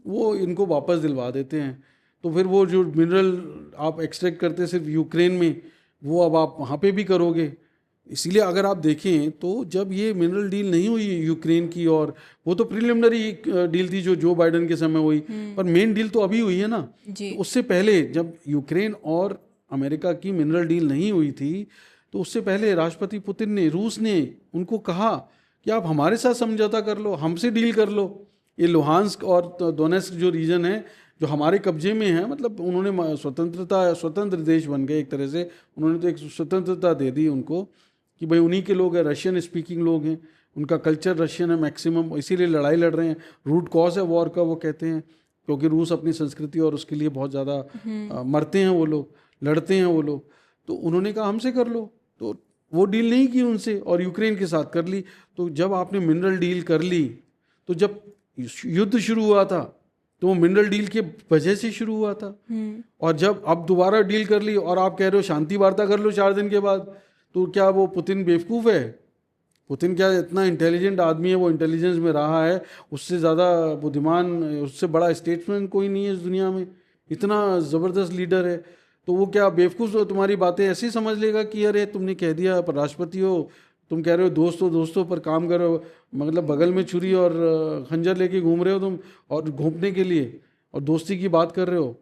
वो इनको वापस दिलवा देते हैं। तो फिर वो जो मिनरल आप एक्सट्रैक्ट करते सिर्फ यूक्रेन में, वो अब आप वहाँ पे भी करोगे। इसीलिए अगर आप देखें तो जब ये मिनरल डील नहीं हुई यूक्रेन की, और वो तो प्रिलिमिनरी डील थी जो बाइडेन के समय हुई, पर मेन डील तो अभी हुई है ना जी। तो उससे पहले जब यूक्रेन और अमेरिका की मिनरल डील नहीं हुई थी, तो उससे पहले राष्ट्रपति पुतिन ने, रूस ने उनको कहा कि आप हमारे साथ समझौता कर लो, हमसे डील कर लो। ये लुहांस्क और डोनेस्क जो रीजन है जो हमारे कब्जे में है, मतलब उन्होंने स्वतंत्र देश बन गए एक तरह से, उन्होंने तो एक स्वतंत्रता दे दी उनको कि भाई उन्हीं के लोग हैं, रशियन स्पीकिंग लोग हैं, उनका कल्चर रशियन है मैक्सिमम, इसीलिए लड़ाई लड़ रहे हैं। रूट कॉज है वॉर का वो कहते हैं, क्योंकि रूस अपनी संस्कृति और उसके लिए बहुत ज़्यादा मरते हैं वो लोग, लड़ते हैं वो लोग। तो उन्होंने कहा हमसे कर लो, तो वो डील नहीं की उनसे और यूक्रेन के साथ कर ली। तो जब आपने मिनरल डील कर ली, तो जब युद्ध शुरू हुआ था तो वो मिनरल डील के वजह से शुरू हुआ था। और जब अब दोबारा डील कर ली और आप कह रहे हो शांति वार्ता कर लो 4 दिन के बाद, तो क्या वो पुतिन बेवकूफ़ है? पुतिन क्या इतना इंटेलिजेंट आदमी है, वो इंटेलिजेंस में रहा है, उससे ज़्यादा बुद्धिमान, उससे बड़ा स्टेट्समैन कोई नहीं है इस दुनिया में, इतना ज़बरदस्त लीडर है। तो वो क्या बेवकूफ़ तुम्हारी बातें ऐसे ही समझ लेगा कि अरे तुमने कह दिया पर राष्ट्रपति हो, तुम कह रहे हो दोस्तों पर काम करो, मतलब बगल में छुरी और खंजर लेके घूम रहे हो तुम, और घूमने के लिए और दोस्ती की बात कर रहे हो।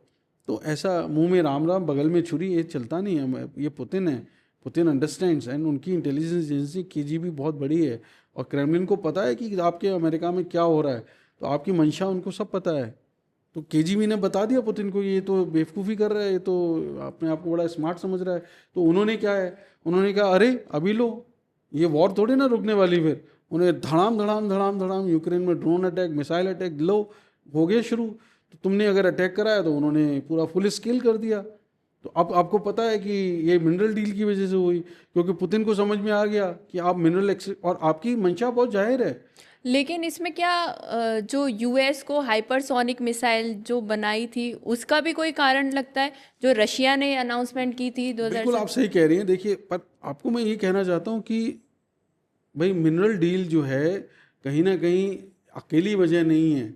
तो ऐसा मुंह में राम राम बगल में छुरी, ये चलता नहीं है। ये पुतिन है, पुतिन अंडरस्टैंड्स, एंड उनकी इंटेलिजेंस एजेंसी केजीबी बहुत बड़ी है, और क्रेमलिन को पता है कि आपके अमेरिका में क्या हो रहा है, तो आपकी मंशा उनको सब पता है। तो केजीबी ने बता दिया पुतिन को ये तो बेवकूफ़ी कर रहा है, ये तो अपने आप को बड़ा स्मार्ट समझ रहा है। तो उन्होंने क्या है, उन्होंने कहा अरे अभी लो, ये वॉर थोड़ी ना रुकने वाली। फिर उन्हें धड़ाम धड़ाम धड़ाम धड़ाम यूक्रेन में ड्रोन अटैक, मिसाइल अटैक, लो हो गया शुरू। तो तुमने अगर अटैक कराया तो उन्होंने पूरा फुल स्केल कर दिया। तो अब आपको पता है कि ये मिनरल डील की वजह से हुई, क्योंकि पुतिन को समझ में आ गया कि आप मिनरल, और आपकी मंशा बहुत जाहिर है। लेकिन इसमें क्या जो यूएस को हाइपरसोनिक मिसाइल जो बनाई थी उसका भी कोई कारण लगता है, जो रशिया ने अनाउंसमेंट की थी 2000? बिल्कुल आप सही कह रही हैं। देखिए, पर आपको मैं ये कहना चाहता हूँ कि भाई मिनरल डील जो है कहीं ना कहीं अकेली वजह नहीं है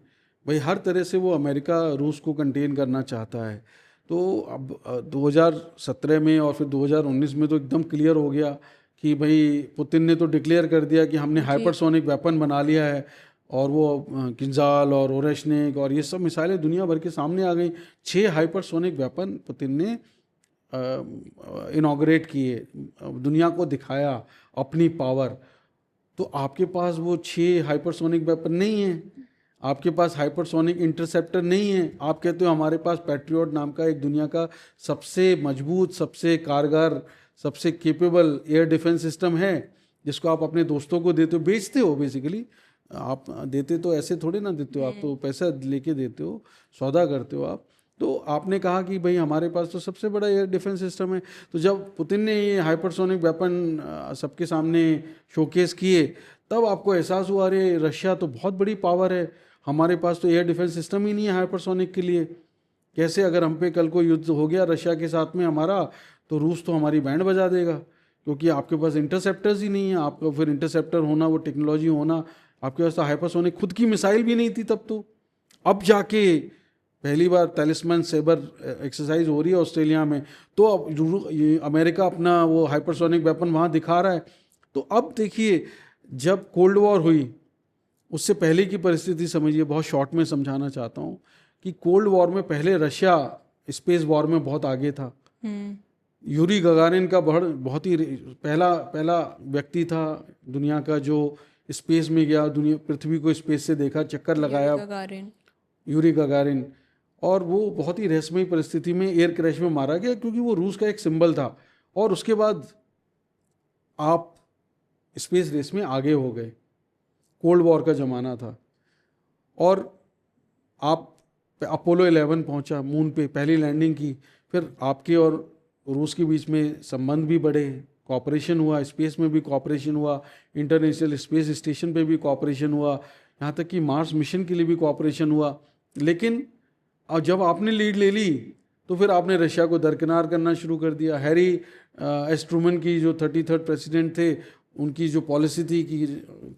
भाई। हर तरह से वो अमेरिका रूस को कंटेन करना चाहता है। तो अब 2017 में और फिर 2019 में तो एकदम क्लियर हो गया कि भाई पुतिन ने तो डिक्लेयर कर दिया कि हमने हाइपरसोनिक वेपन बना लिया है, और वो किंजाल और ओरेशनिक और ये सब मिसाइलें दुनिया भर के सामने आ गई। 6 हाइपरसोनिक वेपन पुतिन ने इनॉग्रेट किए, दुनिया को दिखाया अपनी पावर। तो आपके पास वो 6 हाइपरसोनिक वेपन नहीं है, आपके पास हाइपरसोनिक इंटरसेप्टर नहीं है। आप कहते हो हमारे पास पैट्रियट नाम का एक दुनिया का सबसे मजबूत, सबसे कारगर, सबसे केपेबल एयर डिफेंस सिस्टम है, जिसको आप अपने दोस्तों को देते हो, बेचते हो बेसिकली। आप देते तो ऐसे थोड़े ना देते हो, आप तो पैसा लेके देते हो, सौदा करते हो आप। तो आपने कहा कि भाई हमारे पास तो सबसे बड़ा एयर डिफेंस सिस्टम है। तो जब पुतिन ने ये हाइपरसोनिक वेपन सबके सामने शोकेस किए, तब आपको एहसास हुआ अरे रशिया तो बहुत बड़ी पावर है, हमारे पास तो एयर डिफेंस सिस्टम ही नहीं है हाइपरसोनिक के लिए। कैसे अगर हम पे कल को युद्ध हो गया रशिया के साथ में हमारा, तो रूस तो हमारी बैंड बजा देगा, क्योंकि आपके पास इंटरसेप्टर्स ही नहीं है। आपका फिर इंटरसेप्टर होना, वो टेक्नोलॉजी होना, आपके पास तो हाइपरसोनिक खुद की मिसाइल भी नहीं थी तब। तो अब जाके पहली बार टैलिस्मैन सेबर एक्सरसाइज हो रही है ऑस्ट्रेलिया में, तो अब ये अमेरिका अपना वो हाइपरसोनिक वेपन वहाँ दिखा रहा है। तो अब देखिए, जब कोल्ड वॉर हुई उससे पहले की परिस्थिति समझिए, बहुत शॉर्ट में समझाना चाहता हूँ कि कोल्ड वॉर में पहले रशिया स्पेस वॉर में बहुत आगे था। यूरी गगारिन का बहुत ही पहला व्यक्ति था दुनिया का जो स्पेस में गया, दुनिया पृथ्वी को स्पेस से देखा, चक्कर लगाया, यूरी गगारिन। और वो बहुत ही रहस्यमयी परिस्थिति में एयर क्रैश में मारा गया, क्योंकि वो रूस का एक सिंबल था। और उसके बाद आप स्पेस रेस में आगे हो गए, कोल्ड वॉर का ज़माना था, और आप अपोलो 11 पहुंचा, मून पे पहली लैंडिंग की। फिर आपके और रूस के बीच में संबंध भी बढ़े, कॉपरेशन हुआ, स्पेस में भी कॉपरेशन हुआ, इंटरनेशनल स्पेस स्टेशन पे भी कॉपरेशन हुआ, यहाँ तक कि मार्स मिशन के लिए भी कॉपरेशन हुआ। लेकिन अब जब आपने लीड ले ली तो फिर आपने रशिया को दरकिनार करना शुरू कर दिया। हैरी एस ट्रूमन की जो 33rd प्रेसिडेंट थे, उनकी जो पॉलिसी थी कि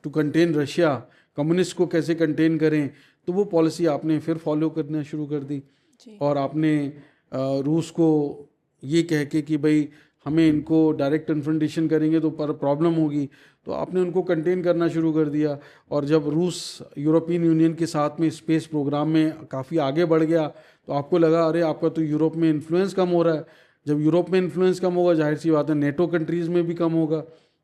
टू कंटेन रशिया, कम्युनिस्ट को कैसे कंटेन करें, तो वो पॉलिसी आपने फिर फॉलो करना शुरू कर दी। और आपने रूस को ये कह के कि भाई हमें इनको डायरेक्ट कन्फ्रंटेशन करेंगे तो पर प्रॉब्लम होगी, तो आपने उनको कंटेन करना शुरू कर दिया। और जब रूस यूरोपियन यूनियन के साथ में स्पेस प्रोग्राम में काफ़ी आगे बढ़ गया, तो आपको लगा अरे आपका तो यूरोप में इन्फ्लुएंस कम हो रहा है। जब यूरोप में इन्फ्लुएंस कम होगा, जाहिर सी बात है नेटो कंट्रीज़ में भी कम होगा।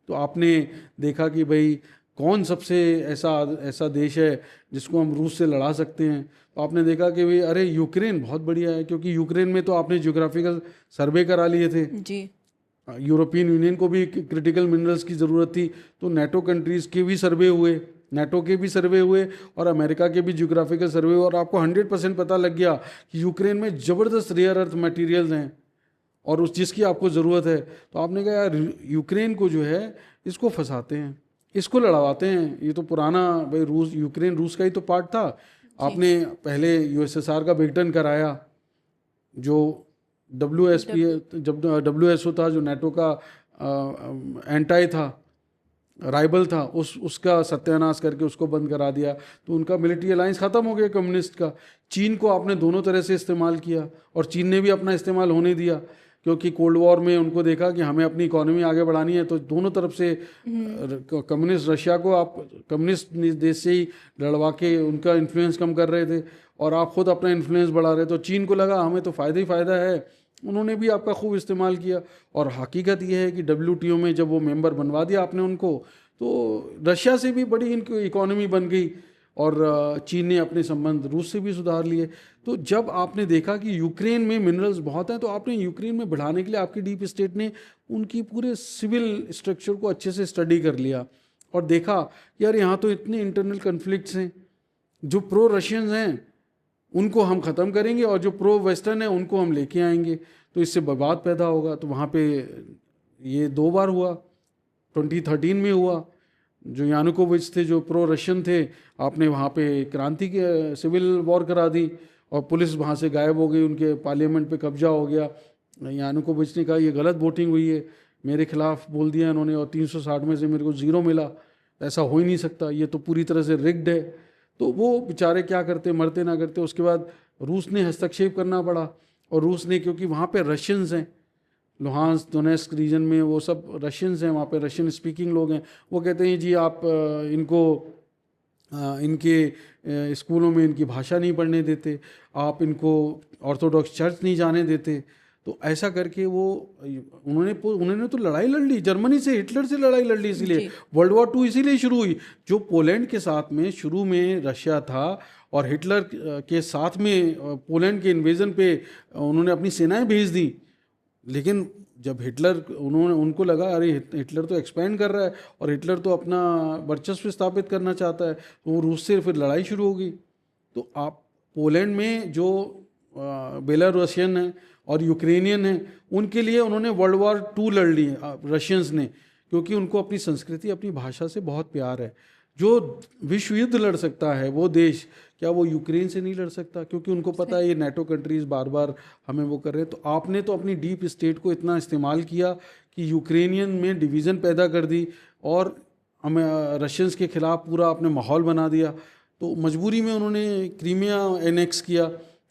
तो आपने देखा कि भाई कौन सबसे ऐसा देश है जिसको हम रूस से लड़ा सकते हैं। तो आपने देखा कि भाई अरे यूक्रेन बहुत बढ़िया है, क्योंकि यूक्रेन में तो आपने ज्योग्राफिकल सर्वे करा लिए थे जी। यूरोपियन यूनियन को भी क्रिटिकल मिनरल्स की ज़रूरत थी, तो नेटो कंट्रीज़ के भी सर्वे हुए, नेटो के भी सर्वे हुए, और अमेरिका के भी ज्योग्राफिकल सर्वे हुए, और आपको 100% पता लग गया कि यूक्रेन में ज़बरदस्त रेयर अर्थ मटेरियल्स हैं और उस जिसकी आपको ज़रूरत है। तो आपने कहा यार यूक्रेन को जो है इसको फंसाते हैं, इसको लड़वाते हैं। ये तो पुराना भाई यूक्रेन रूस का ही तो पार्ट था, आपने पहले यूएसएसआर का विघटन कराया, जो जब डब्ल्यूएसओ था, जो नाटो का एंटाई था, राइवल था, उसका सत्यानाश करके उसको बंद करा दिया। तो उनका मिलिट्री अलायंस ख़त्म हो गया कम्युनिस्ट का। चीन को आपने दोनों तरह से इस्तेमाल किया और चीन ने भी अपना इस्तेमाल होने दिया, क्योंकि कोल्ड वॉर में उनको देखा कि हमें अपनी इकोनॉमी आगे बढ़ानी है, तो दोनों तरफ से कम्युनिस्ट रशिया को आप कम्युनिस्ट देश से ही लड़वा के उनका इन्फ्लुएंस कम कर रहे थे और आप खुद अपना इन्फ्लुएंस बढ़ा रहे। तो चीन को लगा हमें तो फ़ायदा ही फ़ायदा है, उन्होंने भी आपका खूब इस्तेमाल किया। और हकीकत यह है कि WTO में जब वो मेंबर बनवा दिया आपने उनको, तो रशिया से भी बड़ी इनकी इकोनॉमी बन गई और चीन ने अपने संबंध रूस से भी सुधार लिए। तो जब आपने देखा कि यूक्रेन में मिनरल्स बहुत हैं, तो आपने यूक्रेन में बढ़ाने के लिए आपकी डीप स्टेट ने उनकी पूरे सिविल स्ट्रक्चर को अच्छे से स्टडी कर लिया और देखा यार यहाँ तो इतने इंटरनल कन्फ्लिक्ट्स हैं, जो प्रो रशियंस हैं उनको हम ख़त्म करेंगे और जो प्रो वेस्टर्न है उनको हम लेके आएंगे, तो इससे बवाद पैदा होगा। तो वहाँ पे ये 2 बार हुआ, 2013 में हुआ, जो यानुकोविच थे जो प्रो रशियन थे, आपने वहाँ पे क्रांति के सिविल वॉर करा दी और पुलिस वहाँ से गायब हो गई, उनके पार्लियामेंट पे कब्जा हो गया। यानुकोविच ने कहा ये गलत वोटिंग हुई है, मेरे खिलाफ बोल दिया इन्होंने और 360 में से मेरे को 0 मिला, ऐसा हो ही नहीं सकता, ये तो पूरी तरह से रिग्ड है। तो वो बेचारे क्या करते, मरते ना करते। उसके बाद रूस ने हस्तक्षेप करना पड़ा और रूस ने, क्योंकि वहाँ पे रशियंस हैं, लुहांस्क डोनेस्क रीजन में वो सब रशियंस हैं, वहाँ पे रशियन स्पीकिंग लोग हैं, वो कहते हैं जी आप इनको इनके स्कूलों में इनकी भाषा नहीं पढ़ने देते, आप इनको ऑर्थोडॉक्स चर्च नहीं जाने देते। तो ऐसा करके वो उन्होंने तो लड़ाई लड़ ली, जर्मनी से, हिटलर से लड़ाई लड़ ली। इसीलिए वर्ल्ड वॉर 2 इसीलिए शुरू हुई, जो पोलैंड के साथ में शुरू में रशिया था और हिटलर के साथ में पोलैंड के इन्वेजन पे उन्होंने अपनी सेनाएं भेज दी। लेकिन जब उनको लगा अरे हिटलर तो एक्सपैंड कर रहा है और हिटलर तो अपना वर्चस्व स्थापित करना चाहता है, तो वो रूस से फिर लड़ाई शुरू हो गई। तो आप पोलैंड में जो बेलारूसियन है और यूक्रेनियन है, उनके लिए उन्होंने वर्ल्ड वॉर 2 लड़ ली रशियंस ने, क्योंकि उनको अपनी संस्कृति अपनी भाषा से बहुत प्यार है। जो विश्व युद्ध लड़ सकता है वो देश, क्या वो यूक्रेन से नहीं लड़ सकता? क्योंकि उनको पता है ये नाटो कंट्रीज बार बार हमें वो कर रहे हैं। तो आपने तो अपनी डीप स्टेट को इतना इस्तेमाल किया कि यूक्रेनियन में डिवीज़न पैदा कर दी और हमें रशियंस के खिलाफ पूरा आपने माहौल बना दिया। तो मजबूरी में उन्होंने क्रीमिया एनेक्स किया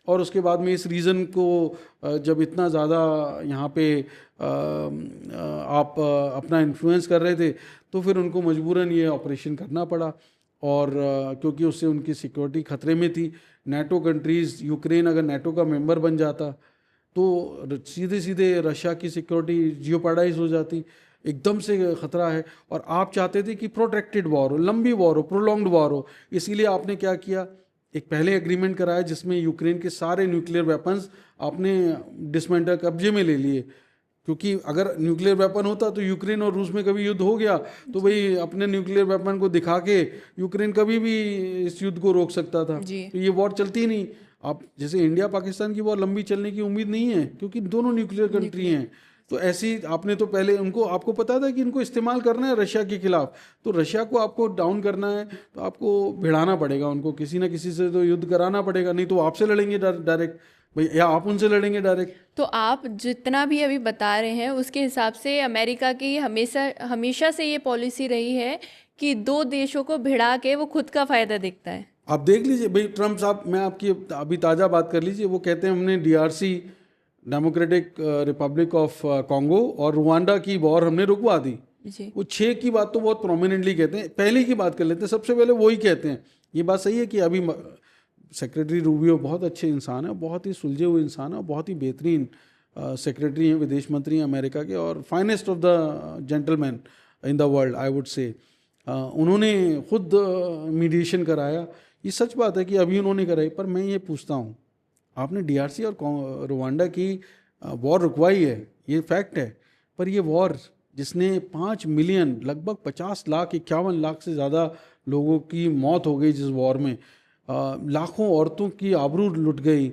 और उसके बाद में इस रीजन को जब इतना ज़्यादा यहाँ पे आप अपना इन्फ्लुएंस कर रहे थे, तो फिर उनको मजबूरन ये ऑपरेशन करना पड़ा। और क्योंकि उससे उनकी सिक्योरिटी खतरे में थी। नाटो कंट्रीज़, यूक्रेन अगर नाटो का मेंबर बन जाता तो सीधे सीधे रशिया की सिक्योरिटी जियोपार्डाइज हो जाती, एकदम से ख़तरा है। और आप चाहते थे कि प्रोटेक्टेड वॉर हो, लंबी वॉर हो, प्रोलॉन्ग्ड वॉर हो। इसीलिए आपने क्या किया, एक पहले एग्रीमेंट कराया जिसमें यूक्रेन के सारे न्यूक्लियर वेपन्स आपने डिसमेंटल कब्जे में ले लिए, क्योंकि अगर न्यूक्लियर वेपन होता तो यूक्रेन और रूस में कभी युद्ध हो गया तो भाई अपने न्यूक्लियर वेपन को दिखा के यूक्रेन कभी भी इस युद्ध को रोक सकता था। तो ये वॉर चलती ही नहीं। आप जैसे इंडिया पाकिस्तान की वॉर लंबी चलने की उम्मीद नहीं है, क्योंकि दोनों न्यूक्लियर कंट्री हैं। तो ऐसी आपने तो पहले आपको पता था कि इनको इस्तेमाल करना है रशिया के खिलाफ, तो रशिया को आपको डाउन करना है तो आपको भिड़ाना पड़ेगा, उनको किसी ना किसी से तो युद्ध कराना पड़ेगा, नहीं तो आपसे लड़ेंगे डायरेक्ट भाई, या आप उनसे लड़ेंगे डायरेक्ट। तो आप जितना भी अभी बता रहे हैं उसके हिसाब से अमेरिका की हमेशा से ये पॉलिसी रही है कि 2 देशों को भिड़ा के वो खुद का फ़ायदा देखता है। आप देख लीजिए भाई, ट्रम्प साहब, मैं आपकी अभी ताज़ा बात कर लीजिए, वो कहते हैं हमने DRC, democratic Republic of Congo और रुवांडा की वॉर हमने रुकवा दी। वो 6 की बात तो बहुत प्रोमिनेंटली कहते हैं। पहले की बात कर लेते हैं, सबसे पहले वही कहते हैं। ये बात सही है कि अभी सेक्रेटरी रूबियो बहुत अच्छे इंसान है, बहुत ही सुलझे हुए इंसान है, बहुत ही बेहतरीन सेक्रेटरी हैं, विदेश मंत्री हैं अमेरिका के, और finest of the gentleman in the world I would say. उन्होंने खुद मीडिएशन कराया। ये सच बात है कि अभी उन्होंने कराई, पर मैं ये पूछता हूँ, आपने DRC और रुवांडा की वॉर रुकवाई है, ये फैक्ट है, पर ये वॉर जिसने 5 मिलियन, लगभग 50 लाख 51 लाख से ज़्यादा लोगों की मौत हो गई, जिस वॉर में लाखों औरतों की आबरू लुट गई,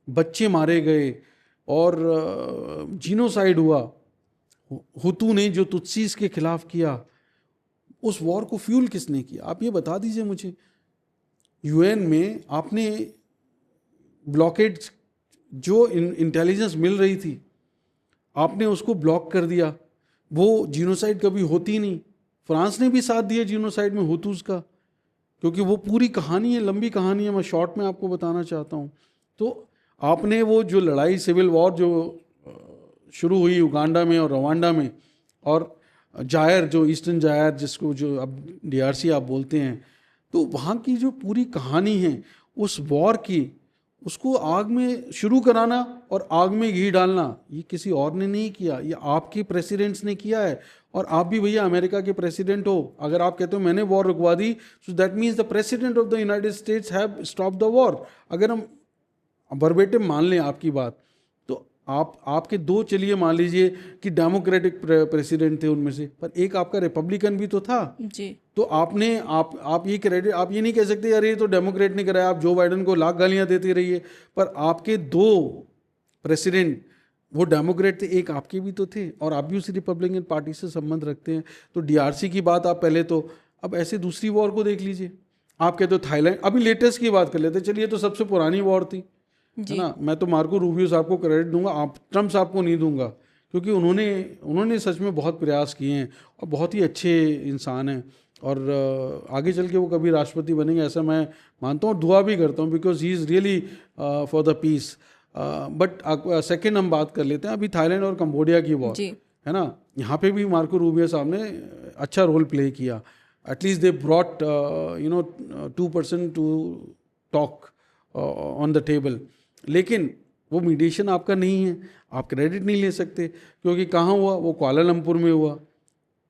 बच्चे मारे गए और जीनोसाइड हुआ, हुतू ने जो तुत्सीस के खिलाफ किया, उस वॉर को फ्यूल किसने किया? आप ये बता दीजिए मुझे। यूएन में आपने ब्लॉकेड जो इंटेलिजेंस मिल रही थी आपने उसको ब्लॉक कर दिया। वो जीनोसाइड कभी होती नहीं। फ्रांस ने भी साथ दिया जीनोसाइड में हुतूस का, क्योंकि वो पूरी कहानी है, लंबी कहानी है, मैं शॉर्ट में आपको बताना चाहता हूँ। तो आपने वो जो लड़ाई सिविल वॉर जो शुरू हुई उगांडा में और रवांडा में, और जायर जो ईस्टर्न जायर जिसको जो अब डीआरसी आप बोलते हैं, तो वहाँ की जो पूरी कहानी है उस वॉर की, उसको आग में शुरू कराना और आग में घी डालना, ये किसी और ने नहीं किया, ये आपके प्रेसिडेंट्स ने किया है। और आप भी भैया अमेरिका के प्रेसिडेंट हो, अगर आप कहते हो मैंने वॉर रुकवा दी, so that means the president of the United States have stop the war. अगर हम वर्बेटिम मान लें आपकी बात, तो आपके दो, चलिए मान लीजिए कि डेमोक्रेटिक प्रेसिडेंट थे उनमें से, पर एक आपका रिपब्लिकन भी तो था जी। तो आपने आप ये क्रेडिट, आप ये नहीं कह सकते यार ये तो डेमोक्रेट ने कराया, आप जो बाइडन को लाख गालियां देते रहिए। पर आपके दो प्रेसिडेंट वो डेमोक्रेट थे, एक आपके भी तो थे, और आप भी उसी रिपब्लिकन पार्टी से संबंध रखते हैं। तो डीआरसी की बात आप पहले, तो अब ऐसे दूसरी वॉर को देख लीजिए। आप कहते हो थाईलैंड, अभी लेटेस्ट की बात कर लेते, चलिए तो सबसे पुरानी वॉर थी, है ना। मैं तो मार्को रूबियो साहब को क्रेडिट दूंगा, आप ट्रम्प साहब को नहीं दूंगा, क्योंकि उन्होंने सच में बहुत प्रयास किए हैं और बहुत ही अच्छे इंसान हैं, और आगे चल के वो कभी राष्ट्रपति बनेंगे ऐसा मैं मानता हूँ और दुआ भी करता हूँ, because he is really for the peace. But second हम बात कर लेते हैं अभी थाईलैंड और कंबोडिया की वॉर, है ना। यहाँ पे भी मार्को रूबियो साहब ने अच्छा रोल प्ले किया। At least they brought 2% to talk on the table. लेकिन वो मीडिएशन आपका नहीं है, आप क्रेडिट नहीं ले सकते, क्योंकि कहाँ हुआ, वो कुआलालंपुर में हुआ।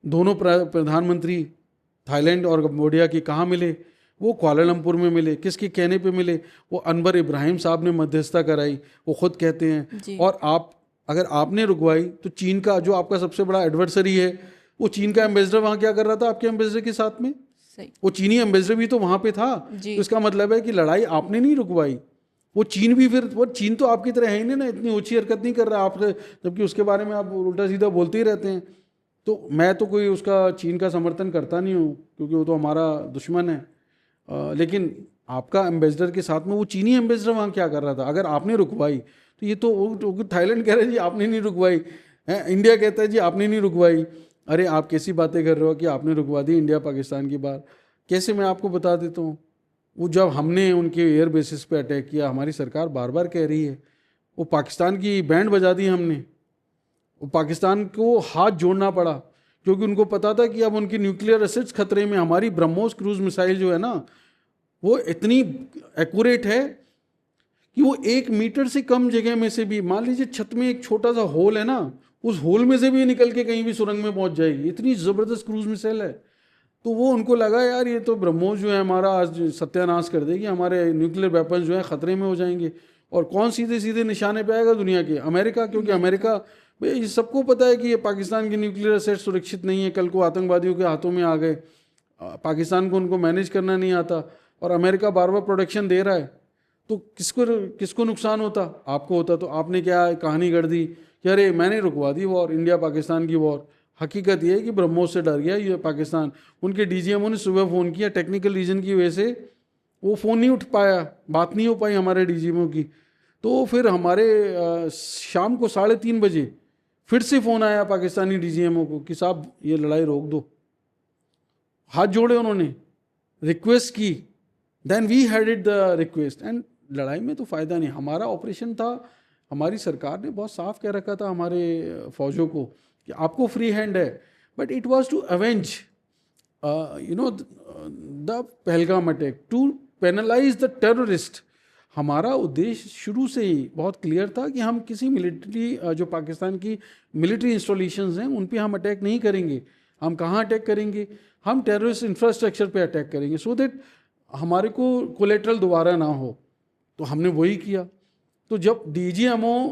दोनों प्रधानमंत्री थाईलैंड और कंबोडिया की कहाँ मिले, वो कुआलालंपुर में मिले। किसके कहने पे मिले, वो अनवर इब्राहिम साहब ने मध्यस्थता कराई, वो खुद कहते हैं। और आप अगर आपने रुकवाई तो चीन का जो आपका सबसे बड़ा एडवर्सरी है, वो चीन का एम्बेसडर वहाँ क्या कर रहा था आपके एम्बेसडर के साथ में, वो चीनी एम्बेसडर भी तो वहाँ पे था। तो इसका मतलब है कि लड़ाई आपने नहीं रुकवाई, वो चीन भी, फिर वो चीन तो आपकी तरह है ही नहीं ना, इतनी ऊंची हरकत नहीं कर रहा आप, जबकि उसके बारे में आप उल्टा सीधा बोलते ही रहते हैं। तो मैं तो कोई उसका चीन का समर्थन करता नहीं हूँ, क्योंकि वो तो हमारा दुश्मन है। लेकिन आपका एम्बेसडर के साथ में वो चीनी एम्बेसडर वहाँ क्या कर रहा था, अगर आपने रुकवाई तो ये तो थाईलैंड कह रहा है जी आपने नहीं रुकवाई है, इंडिया कहता है जी आपने नहीं रुकवाई। अरे आप कैसी बातें कर रहे हो कि आपने रुकवा दी इंडिया पाकिस्तान की बात, कैसे, मैं आपको बता देता हूँ। वो जब हमने उनके एयर बेसिस पे अटैक किया, हमारी सरकार बार बार कह रही है, वो पाकिस्तान की बैंड बजा दी हमने, वो पाकिस्तान को हाथ जोड़ना पड़ा, क्योंकि उनको पता था कि अब उनकी न्यूक्लियर एसेट्स खतरे में। हमारी ब्रह्मोस क्रूज मिसाइल जो है ना, वो इतनी एक्यूरेट है कि वो 1 मीटर से कम जगह में से भी, मान लीजिए छत में एक छोटा सा होल है ना, उस होल में से भी निकल के कहीं भी सुरंग में पहुंच जाएगी, इतनी ज़बरदस्त क्रूज मिसाइल है। तो वो उनको लगा यार ये तो ब्रह्मोस जो है हमारा आज सत्यानाश कर देगी, हमारे न्यूक्लियर वेपन्स जो है ख़तरे में हो जाएंगे। और कौन सीधे सीधे निशाने पे आएगा, दुनिया के अमेरिका, क्योंकि अमेरिका भाई ये सबको पता है कि ये पाकिस्तान की न्यूक्लियर असेट सुरक्षित नहीं है, कल को आतंकवादियों के हाथों में आ गए, पाकिस्तान को उनको मैनेज करना नहीं आता, और अमेरिका बार बार प्रोटेक्शन दे रहा है, तो किसको नुकसान होता, आपको होता। तो आपने क्या कहानी गढ़ दी कि अरे मैंने रुकवा दी वॉर, इंडिया पाकिस्तान की वॉर। हकीकत ये है कि ब्रह्मोस से डर गया ये पाकिस्तान। उनके डीजीएमओ ने सुबह फ़ोन किया, टेक्निकल रीजन की वजह से वो फ़ोन नहीं उठ पाया, बात नहीं हो पाई हमारे डीजीएमओ की। तो फिर हमारे शाम को 3:30 बजे फिर से फ़ोन आया पाकिस्तानी डीजीएमओ को कि साहब ये लड़ाई रोक दो। हाथ जोड़े उन्होंने, रिक्वेस्ट की, then we heeded the request, and लड़ाई में तो फ़ायदा नहीं। हमारा ऑपरेशन था, हमारी सरकार ने बहुत साफ कह रखा था हमारे फ़ौजों को कि आपको फ्री हैंड है, but it was to avenge the Pahalgam attack, to penalise the terrorist. हमारा उद्देश्य शुरू से ही बहुत क्लियर था कि हम किसी मिलिट्री जो पाकिस्तान की मिलिट्री इंस्टॉलेशंस हैं उन पे हम अटैक नहीं करेंगे। हम कहाँ अटैक करेंगे, हम टेररिस्ट इंफ्रास्ट्रक्चर पे अटैक करेंगे, सो दैट हमारे को कोलेट्रल दोबारा ना हो। तो हमने वही किया। तो जब डीजीएमओ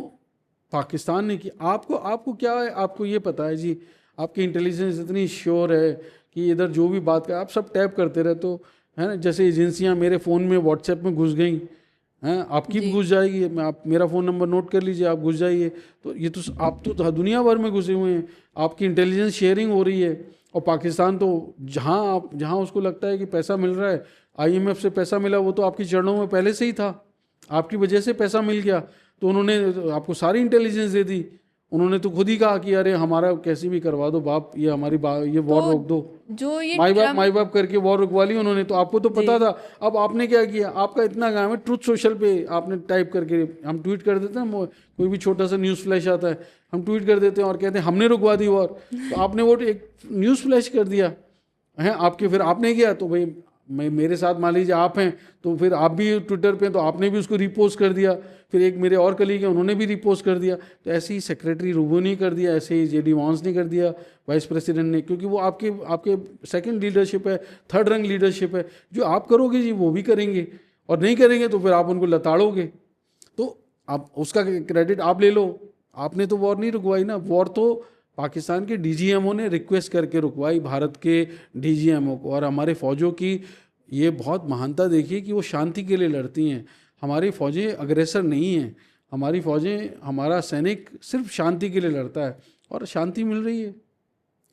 पाकिस्तान ने की, आपको क्या है, आपको ये पता है जी, आपकी इंटेलिजेंस इतनी श्योर है कि इधर जो भी बात कर आप सब टैप करते रहे, तो है ना, जैसे एजेंसियां मेरे फ़ोन में व्हाट्सएप में घुस गई हैं, आपकी भी घुस जाएगी। आप मेरा फ़ोन नंबर नोट कर लीजिए, आप घुस जाइए। तो ये तो आप तो दुनिया भर में घुसे हुए हैं, आपकी इंटेलिजेंस शेयरिंग हो रही है, और पाकिस्तान तो जहाँ उसको लगता है कि पैसा मिल रहा है, IMF से पैसा मिला, वो तो आपके चरणों में पहले से ही था, आपकी वजह से पैसा मिल गया, तो उन्होंने आपको सारी इंटेलिजेंस दे दी। उन्होंने तो खुद ही कहा कि अरे हमारा कैसे भी करवा दो बाप, ये हमारी ये वॉर तो रोक दो, जो ये माई बाप करके वॉर रुकवा ली उन्होंने। तो आपको तो पता था, अब आपने क्या किया, आपका इतना काम है, ट्रुथ सोशल पे आपने टाइप करके, हम ट्वीट कर देते हैं, कोई भी छोटा सा न्यूज़ फ्लैश आता है, हम ट्वीट कर देते हैं और कहते हैं हमने रुकवा दी वॉर। तो आपने वो एक न्यूज़ फ्लैश कर दिया है आपके, फिर आपने किया, तो भाई मेरे साथ मान लीजिए आप हैं, तो फिर आप भी ट्विटर पे, तो आपने भी उसको रिपोस्ट कर दिया, फिर एक मेरे और कलीग हैं उन्होंने भी रिपोस्ट कर दिया। तो ऐसे ही सेक्रेटरी रूबो ने कर दिया, ऐसे ही JD वांस ने कर दिया, वाइस प्रेसिडेंट ने, क्योंकि वो आपके सेकंड लीडरशिप है, थर्ड रंग लीडरशिप है। जो आप करोगे जी वो भी करेंगे, और नहीं करेंगे तो फिर आप उनको लताड़ोगे। तो आप उसका क्रेडिट आप ले लो, आपने तो वॉर नहीं रुकवाई ना, वॉर तो पाकिस्तान के DGMO ने रिक्वेस्ट करके रुकवाई, भारत के DGMO को। और हमारे फ़ौजों की ये बहुत महानता देखिए कि वो शांति के लिए लड़ती हैं। हमारी फ़ौजें अग्रेसर नहीं हैं, हमारी फ़ौजें, हमारा सैनिक सिर्फ शांति के लिए लड़ता है, और शांति मिल रही है,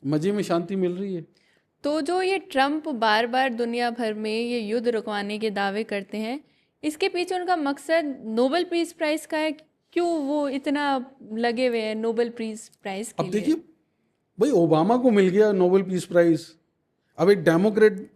मज़े में शांति मिल रही है। तो जो ये ट्रम्प बार बार दुनिया भर में ये युद्ध रुकवाने के दावे करते हैं, इसके पीछे उनका मकसद नोबेल पीस प्राइज़ का है? क्यों वो इतना लगे हुए हैं नोबेल पीस प्राइज़ के अब लिए? देखिए भाई, ओबामा को मिल गया नोबेल पीस प्राइज़, अब एक डेमोक्रेट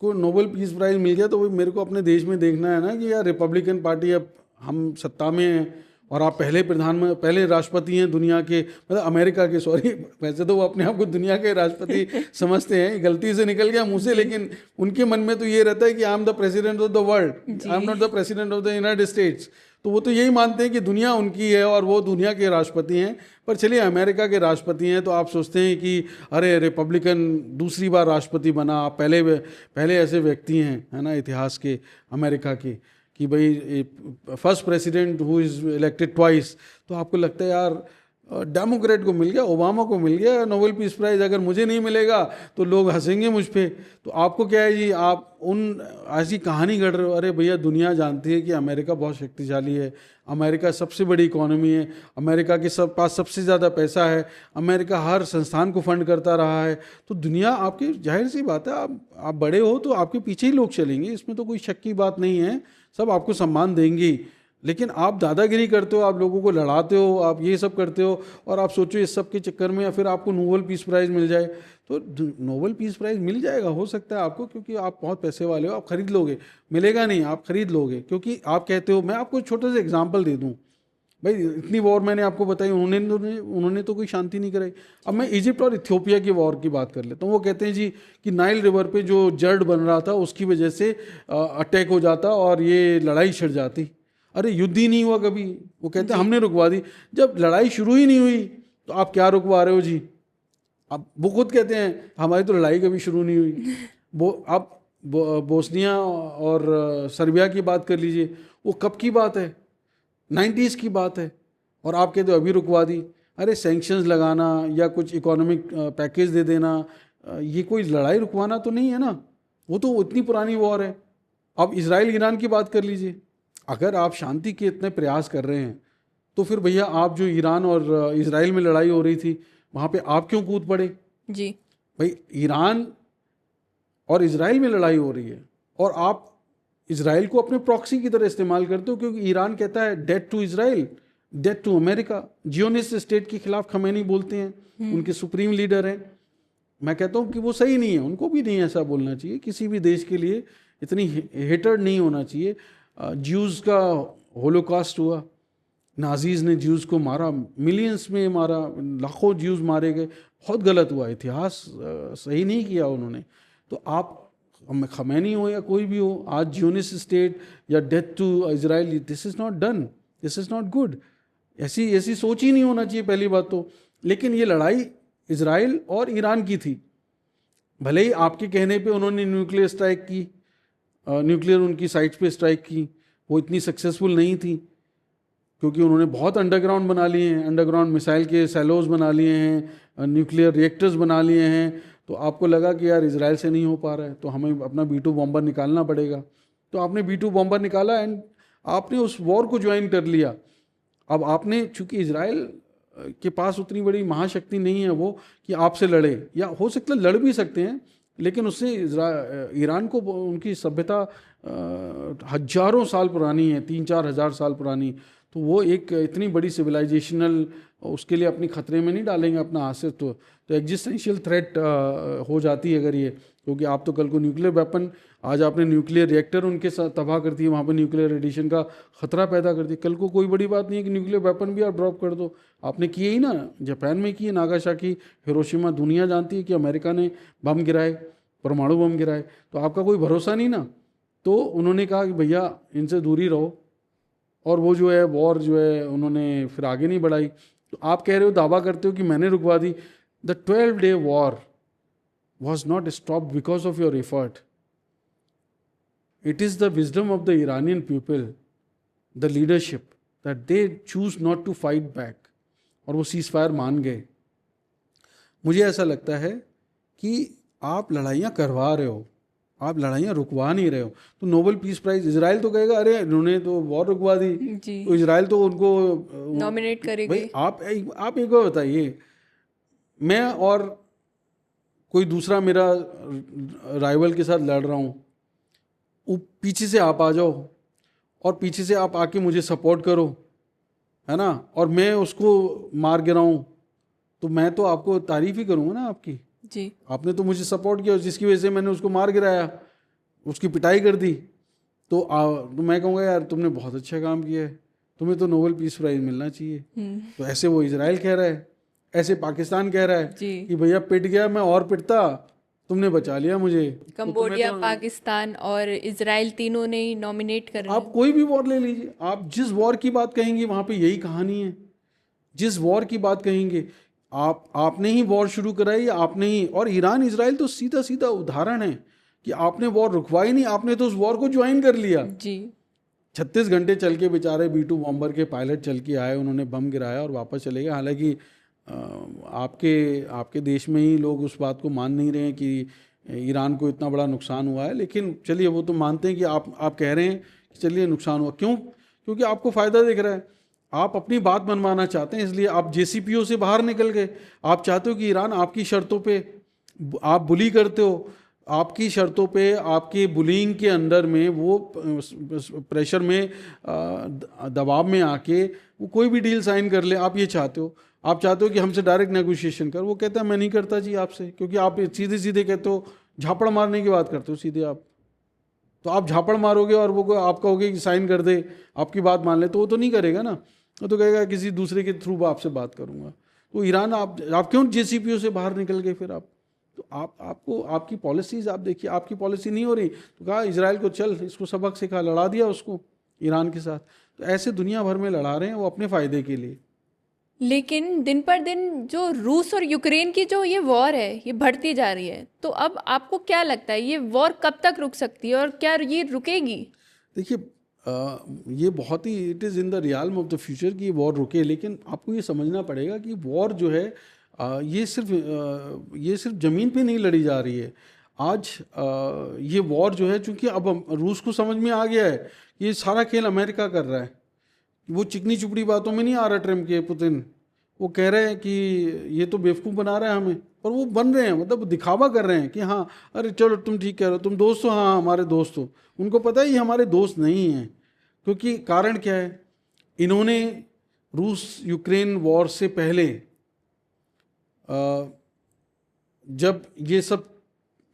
को नोबेल पीस प्राइज़ मिल गया, तो भाई मेरे को अपने देश में देखना है ना कि यार रिपब्लिकन पार्टी, अब हम सत्ता में हैं और आप पहले राष्ट्रपति हैं दुनिया के, मतलब अमेरिका के, सॉरी, वैसे तो वो अपने आप को दुनिया के राष्ट्रपति समझते हैं, गलती से निकल गया मुंह से, लेकिन उनके मन में तो ये रहता है कि I am the president of the world, I am not the president of the United states. तो वो तो यही मानते हैं कि दुनिया उनकी है और वो दुनिया के राष्ट्रपति हैं। पर चलिए, अमेरिका के राष्ट्रपति हैं, तो आप सोचते हैं कि अरे रिपब्लिकन दूसरी बार राष्ट्रपति बना, आप पहले ऐसे व्यक्ति हैं, है ना, इतिहास के अमेरिका के, कि भाई first president who is elected twice. तो आपको लगता है यार डेमोक्रेट को मिल गया, ओबामा को मिल गया नोबेल पीस प्राइज़, अगर मुझे नहीं मिलेगा तो लोग हंसेंगे मुझ पे। तो आपको क्या है जी, आप ऐसी कहानी गढ़ रहे हो। अरे भैया, दुनिया जानती है कि अमेरिका बहुत शक्तिशाली है, अमेरिका सबसे बड़ी इकोनॉमी है, अमेरिका के पास सबसे ज़्यादा पैसा है, अमेरिका हर संस्थान को फंड करता रहा है। तो दुनिया आपकी, जाहिर सी बात है, आप बड़े हो तो आपके पीछे ही लोग चलेंगे, इसमें तो कोई शक की बात नहीं है, सब आपको सम्मान देंगे। लेकिन आप दादागिरी करते हो, आप लोगों को लड़ाते हो, आप ये सब करते हो, और आप सोचो इस सब के चक्कर में फिर आपको नोबेल पीस प्राइज़ मिल जाए। तो नोबेल पीस प्राइज़ मिल जाएगा, हो सकता है आपको, क्योंकि आप बहुत पैसे वाले हो, आप खरीद लोगे। मिलेगा नहीं, आप खरीद लोगे, क्योंकि आप कहते हो। मैं आपको छोटा सा एग्जांपल दे दूं भाई, इतनी वॉर मैंने आपको बताई, उन्होंने तो कोई शांति नहीं कराई। अब मैं इजिप्ट और इथियोपिया की वॉर की बात कर लेता हूँ। वो कहते हैं जी कि नाइल रिवर पे जो जर्ड बन रहा था उसकी वजह से अटैक हो जाता और ये लड़ाई छिड़ जाती। अरे युद्ध ही नहीं हुआ कभी, वो कहते हैं हमने रुकवा दी। जब लड़ाई शुरू ही नहीं हुई तो आप क्या रुकवा रहे हो जी? अब वो खुद कहते हैं हमारी तो लड़ाई कभी शुरू नहीं हुई। आप बोस्निया और सर्बिया की बात कर लीजिए, वो कब की बात है, 90s की बात है, और आप कहते हो अभी रुकवा दी। अरे सैंक्शंस लगाना या कुछ इकोनॉमिक पैकेज दे देना, ये कोई लड़ाई रुकवाना तो नहीं है ना, वो तो इतनी पुरानी वॉर है। अब इसराइल ईरान की बात कर लीजिए, अगर आप शांति के इतने प्रयास कर रहे हैं तो फिर भैया आप जो ईरान और इसराइल में लड़ाई हो रही थी वहाँ पे आप क्यों कूद पड़े जी? भाई ईरान और इसराइल में लड़ाई हो रही है और आप इसराइल को अपने प्रॉक्सी की तरह इस्तेमाल करते हो, क्योंकि ईरान कहता है death to Israel, death to America. Zionist state के खिलाफ खमैनी बोलते हैं, उनके सुप्रीम लीडर हैं। मैं कहता हूँ कि वो सही नहीं है, उनको भी नहीं ऐसा बोलना चाहिए। किसी भी देश के लिए इतनी हेटर्ड नहीं होना चाहिए। ज्यूज़ का होलोकॉस्ट हुआ, नाजीज़ ने ज्यूज़ को मारा, मिलियंस में मारा, लाखों ज्यूज़ मारे गए, बहुत गलत हुआ। इतिहास सही नहीं किया उन्होंने। तो आप खमैनी हो या कोई भी हो, आज जियोनिस्ट स्टेट या death to Israel, this is not done, this is not good. ऐसी सोच ही नहीं होना चाहिए पहली बात तो। लेकिन ये लड़ाई इजराइल और ईरान की थी। भले ही आपके कहने पे उन्होंने न्यूक्लियर स्ट्राइक की, न्यूक्लियर उनकी साइट्स पे स्ट्राइक की, वो इतनी सक्सेसफुल नहीं थी क्योंकि उन्होंने बहुत अंडरग्राउंड बना लिए हैं, अंडरग्राउंड मिसाइल के सैलोज बना लिए हैं, न्यूक्लियर रिएक्टर्स बना लिए हैं। तो आपको लगा कि यार इजराइल से नहीं हो पा रहा है तो हमें अपना B2 बॉम्बर निकालना पड़ेगा। तो आपने B2 बॉम्बर निकाला एंड आपने उस वॉर को ज्वाइन कर लिया। अब आपने, चूंकि इजराइल के पास उतनी बड़ी महाशक्ति नहीं है वो कि आपसे लड़े, या हो सकता है लड़ भी सकते हैं, लेकिन उससे ईरान को उनकी सभ्यता हजारों साल पुरानी है, 3-4 हज़ार साल पुरानी, तो वो एक इतनी बड़ी सिविलाइजेशनल उसके लिए अपनी खतरे में नहीं डालेंगे अपना अस्तित्व। तो एग्जिस्टेंशियल थ्रेट हो जाती है अगर ये, क्योंकि आप तो कल को न्यूक्लियर वेपन, आज आपने न्यूक्लियर रिएक्टर उनके साथ तबाह कर दिए, वहाँ पर न्यूक्लियर रेडिएशन का खतरा पैदा कर दिया, कल को कोई बड़ी बात नहीं है कि न्यूक्लियर वेपन भी आप ड्रॉप कर दो। आपने किए ही ना, जापान में किए, नागासाकी, हिरोशिमा, दुनिया जानती है कि अमेरिका ने बम गिराए, परमाणु बम गिराए, तो आपका कोई भरोसा नहीं ना। तो उन्होंने कहा कि भैया इनसे दूरी रहो, और वो जो है वॉर जो है उन्होंने फिर आगे नहीं बढ़ाई। तो आप कह रहे हो, दावा करते हो कि मैंने रुकवा दी। द 12-day war was not stopped because of your effort. It is the wisdom of the Iranian people, the leadership, that they choose not to fight back. और वो सीज फायर मान गए। मुझे ऐसा लगता है कि आप लड़ाइयाँ करवा रहे हो, आप लड़ाइयाँ रुकवा नहीं रहे हो। तो नोबेल पीस प्राइज इजराइल तो कहेगा अरे इन्होंने तो वॉर रुकवा दी जी, तो इजराइल तो उनको नॉमिनेट करेगी। भाई आप एक बार बताइए, मैं और कोई दूसरा मेरा राइवल के साथ लड़ रहा हूँ, पीछे से आप आ जाओ और पीछे से आप आके मुझे सपोर्ट करो, है ना, और मैं उसको मार गिराऊँ, तो मैं तो आपको तारीफ ही करूँगा ना आपकी। जी, आपने तो मुझे सपोर्ट किया, जिसकी वजह से मैंने उसको मार गिराया, उसकी पिटाई कर दी, तो मैं कहूँगा यार तुमने बहुत अच्छा काम किया है, तुम्हें तो नोबेल पीस प्राइज मिलना चाहिए। तो ऐसे वो इजराइल कह रहा है, ऐसे पाकिस्तान कह रहा है कि भैया पिट गया, मैं और पिटता, तुमने बचा लिया मुझे। कंबोडिया, पाकिस्तान और इजराइल तीनों ने ही नॉमिनेट कर। आप कोई भी वॉर ले लीजिए, आप जिस वॉर की बात कहेंगे वहाँ पे यही कहानी है। जिस वॉर की बात कहेंगे, आपने ही वॉर शुरू कराई, आपने ही। और ईरान इजराइल तो सीधा सीधा उदाहरण है कि आपने वॉर रुकवाई नहीं, आपने तो उस वॉर को ज्वाइन कर लिया जी। 36 घंटे चल के बेचारे B-2 बॉम्बर के पायलट चल के आए, उन्होंने बम गिराया और वापस चले गए। हालांकि आपके देश में ही लोग उस बात को मान नहीं रहे हैं कि ईरान को इतना बड़ा नुकसान हुआ है, लेकिन चलिए वो तो मानते हैं कि आप कह रहे हैं कि चलिए नुकसान हुआ। क्यों? क्योंकि आपको फ़ायदा दिख रहा है, आप अपनी बात मनवाना चाहते हैं, इसलिए आप JCPO से बाहर निकल गए। आप चाहते हो कि ईरान आपकी शर्तों पे, आप बुली करते हो, आपकी शर्तों पे, आपके बुलिंग के अंडर में, वो प्रेशर में, दबाव में आके वो कोई भी डील साइन कर ले, आप ये चाहते हो। आप चाहते हो कि हमसे डायरेक्ट नेगोशिएशन कर, वो कहता है मैं नहीं करता जी आपसे, क्योंकि आप सीधे सीधे कहते हो, झापड़ मारने की बात करते हो सीधे आप। तो आप झापड़ मारोगे और वो आप कहोगे कि साइन कर दे, आपकी बात मान ले, तो वो तो नहीं करेगा ना, वो तो कहेगा किसी दूसरे के थ्रू आपसे बात करूँगा। तो ईरान, आप क्यों JCPO से बाहर निकल गए फिर आप? तो आपको आपकी पॉलिसीज़ आप देखिए, आपकी पॉलिसी नहीं हो रही, तो कहा इजराइल को चल इसको सबक सिखा, लड़ा दिया उसको ईरान के साथ। तो ऐसे दुनिया भर में लड़ा रहे हैं वो अपने फ़ायदे के लिए। लेकिन दिन पर दिन जो रूस और यूक्रेन की जो ये वॉर है ये बढ़ती जा रही है, तो अब आपको क्या लगता है ये वॉर कब तक रुक सकती है और क्या ये रुकेगी? देखिए ये बहुत ही, it is in the realm of the future कि ये वॉर रुके, लेकिन आपको ये समझना पड़ेगा कि वॉर जो है ये सिर्फ ज़मीन पे नहीं लड़ी जा रही है। आज ये वॉर जो है, चूँकि अब रूस को समझ में आ गया है ये सारा खेल अमेरिका कर रहा है, वो चिकनी चुपड़ी बातों में नहीं आ रहा ट्रम्प के पुतिन, वो कह रहे हैं कि ये तो बेवकूफ़ बना रहा है हमें, पर वो बन रहे हैं, मतलब दिखावा कर रहे हैं कि हाँ अरे चलो तुम ठीक कह रहे हो, तुम दोस्त हो, हाँ हमारे दोस्त हो। उनको पता है ये हमारे दोस्त नहीं हैं, क्योंकि कारण क्या है, इन्होंने रूस यूक्रेन वॉर से पहले जब ये सब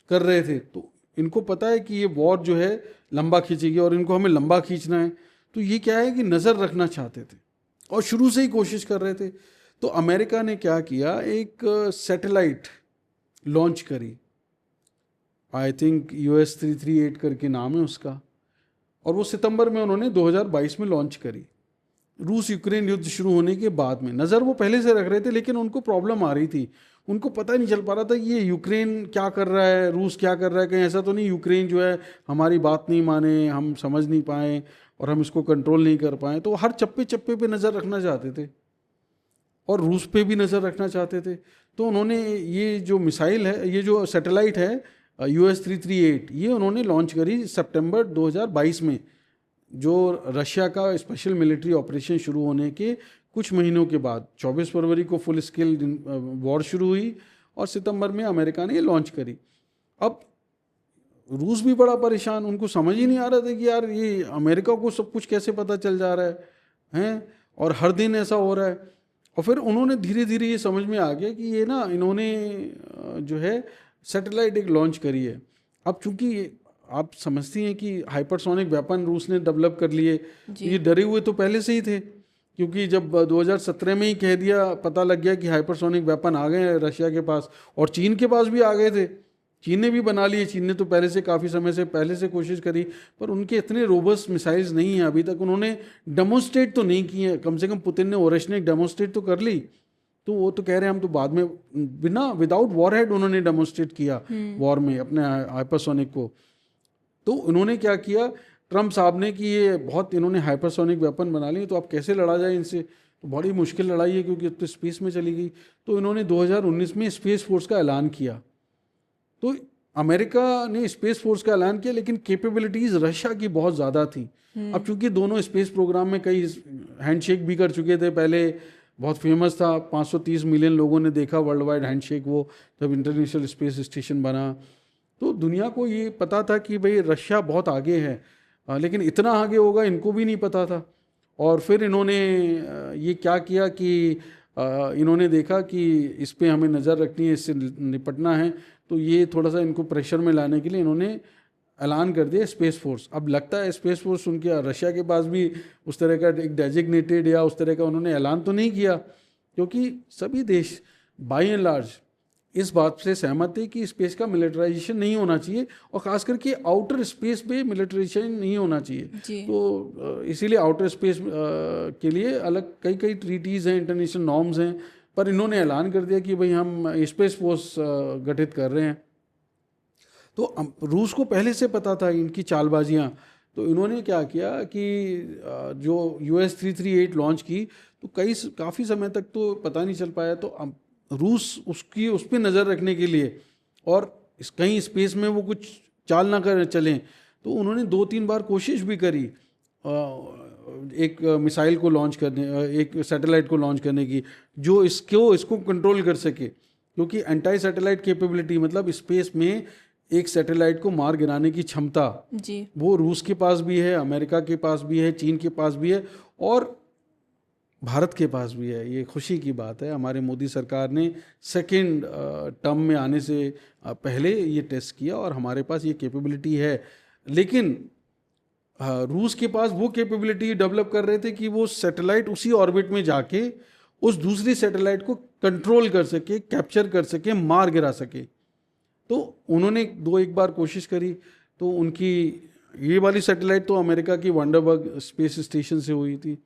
कर रहे थे तो इनको पता है कि ये वॉर जो है लंबा खींचेगी और इनको हमें लंबा खींचना है। तो ये क्या है कि नज़र रखना चाहते थे और शुरू से ही कोशिश कर रहे थे। तो अमेरिका ने क्या किया, एक सैटेलाइट लॉन्च करी, आई थिंक US 338 करके नाम है उसका, और वो सितंबर में उन्होंने 2022 में लॉन्च करी, रूस यूक्रेन युद्ध शुरू होने के बाद में। नज़र वो पहले से रख रहे थे, लेकिन उनको प्रॉब्लम आ रही थी, उनको पता नहीं चल पा रहा था ये यूक्रेन क्या कर रहा है, रूस क्या कर रहा है, कहीं ऐसा तो नहीं यूक्रेन जो है हमारी बात नहीं माने, हम समझ नहीं पाए और हम इसको कंट्रोल नहीं कर पाए। तो हर चप्पे चप्पे पे नज़र रखना चाहते थे और रूस पे भी नज़र रखना चाहते थे। तो उन्होंने ये जो मिसाइल है, ये जो सैटेलाइट है US 338, ये उन्होंने लॉन्च करी सितंबर 2022 में, जो रशिया का स्पेशल मिलिट्री ऑपरेशन शुरू होने के कुछ महीनों के बाद 24 फरवरी को फुल स्केल वॉर शुरू हुई और सितंबर में अमेरिका ने ये लॉन्च करी। अब रूस भी बड़ा परेशान, उनको समझ ही नहीं आ रहा था कि यार ये अमेरिका को सब कुछ कैसे पता चल जा रहा है हैं, और हर दिन ऐसा हो रहा है। और फिर उन्होंने धीरे धीरे ये समझ में आ गया कि ये ना इन्होंने जो है सैटेलाइट एक लॉन्च करी है। अब चूंकि आप समझती हैं कि हाइपरसोनिक वेपन रूस ने डेवलप कर लिए, ये डरे हुए तो पहले से ही थे, क्योंकि जब 2017 में ही कह दिया, पता लग गया कि हाइपरसोनिक वेपन आ गए हैं रशिया के पास, और चीन के पास भी आ गए थे, चीन ने भी बना लिए। चीन ने तो पहले से काफ़ी समय से पहले से कोशिश करी, पर उनके इतने रोबस्ट मिसाइल्स नहीं हैं अभी तक, उन्होंने डेमोन्स्ट्रेट तो नहीं किए। कम से कम पुतिन ने ओरेशनिक डेमोन्स्ट्रेट तो कर ली, तो वो तो कह रहे हैं हम तो बाद में विदाउट वॉरहेड उन्होंने डेमोन्स्ट्रेट किया वॉर में अपने हाइपरसोनिक को। तो उन्होंने क्या किया ट्रम्प साहब ने कि ये बहुत इन्होंने हाइपरसोनिक वेपन बना लिए, तो अब कैसे लड़ा जाए इनसे, तो बड़ी मुश्किल लड़ाई है क्योंकि तो स्पेस में चली गई। तो इन्होंने 2019 में स्पेस फोर्स का ऐलान किया। तो अमेरिका ने स्पेस फोर्स का ऐलान किया, लेकिन कैपेबिलिटीज़ रशिया की बहुत ज़्यादा थी। अब चूंकि दोनों स्पेस प्रोग्राम में कई हैंडशेक भी कर चुके थे, पहले बहुत फेमस था, 530 मिलियन लोगों ने देखा वर्ल्ड वाइड हैंडशेक, वो जब इंटरनेशनल स्पेस स्टेशन बना। तो दुनिया को ये पता था कि भाई रशिया बहुत आगे है, लेकिन इतना आगे होगा इनको भी नहीं पता था। और फिर इन्होंने ये क्या किया कि इन्होंने देखा कि इस पे हमें नज़र रखनी है, इससे निपटना है, तो ये थोड़ा सा इनको प्रेशर में लाने के लिए इन्होंने ऐलान कर दिया स्पेस फोर्स। अब लगता है स्पेस फोर्स उनके रशिया के पास भी उस तरह का एक डेजिग्नेटेड या उस तरह का उन्होंने ऐलान तो नहीं किया, क्योंकि सभी देश बाय एंड लार्ज इस बात से सहमत है कि स्पेस का मिलिटराइजेशन नहीं होना चाहिए, और ख़ास करके आउटर स्पेस पे मिलिटराइजेशन नहीं होना चाहिए। तो इसीलिए आउटर स्पेस के लिए अलग कई कई ट्रीटीज़ हैं, इंटरनेशनल नॉर्म्स हैं, पर इन्होंने ऐलान कर दिया कि भाई हम स्पेस फोर्स गठित कर रहे हैं। तो रूस को पहले से पता था इनकी चालबाजियाँ, तो इन्होंने क्या किया कि जो US 338 लॉन्च की, तो काफ़ी समय तक तो पता नहीं चल पाया। तो रूस उस पर नज़र रखने के लिए और कहीं स्पेस में वो कुछ चाल ना कर चलें, तो उन्होंने 2-3 बार कोशिश भी करी एक मिसाइल को लॉन्च करने, एक सैटेलाइट को लॉन्च करने की, जो इसको कंट्रोल कर सके, क्योंकि एंटी सैटेलाइट कैपेबिलिटी मतलब स्पेस में एक सैटेलाइट को मार गिराने की क्षमता वो रूस के पास भी है, अमेरिका के पास भी है, चीन के पास भी है और भारत के पास भी है। ये खुशी की बात है, हमारे मोदी सरकार ने सेकेंड टर्म में आने से पहले ये टेस्ट किया और हमारे पास ये कैपेबिलिटी है। लेकिन रूस के पास वो कैपेबिलिटी डेवलप कर रहे थे कि वो सैटेलाइट उसी ऑर्बिट में जाके उस दूसरी सैटेलाइट को कंट्रोल कर सके, कैप्चर कर सके, मार गिरा सके। तो उन्होंने एक बार कोशिश करी, तो उनकी ये वाली सैटेलाइट तो अमेरिका की वंडरबर्ग स्पेस स्टेशन से हुई थी,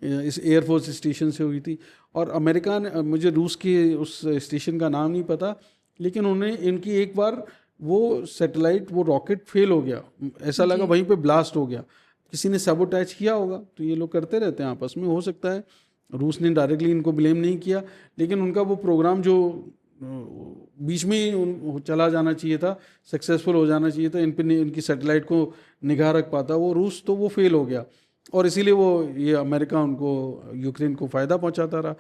इस एयरफोर्स स्टेशन से हुई थी। और अमेरिका ने, मुझे रूस के उस स्टेशन का नाम नहीं पता, लेकिन उन्हें इनकी एक बार वो सैटेलाइट, वो रॉकेट फेल हो गया, ऐसा लगा वहीं पे ब्लास्ट हो गया, किसी ने सबोटैच किया होगा। तो ये लोग करते रहते हैं आपस में, हो सकता है रूस ने डायरेक्टली इनको ब्लेम नहीं किया, लेकिन उनका वो प्रोग्राम जो बीच में ही चला जाना चाहिए था, सक्सेसफुल हो जाना चाहिए था, इन पे इनकी सैटेलाइट को निगाह रख पाता वो रूस, तो वो फेल हो गया और इसीलिए वो ये अमेरिका उनको यूक्रेन को फ़ायदा पहुंचाता रहा।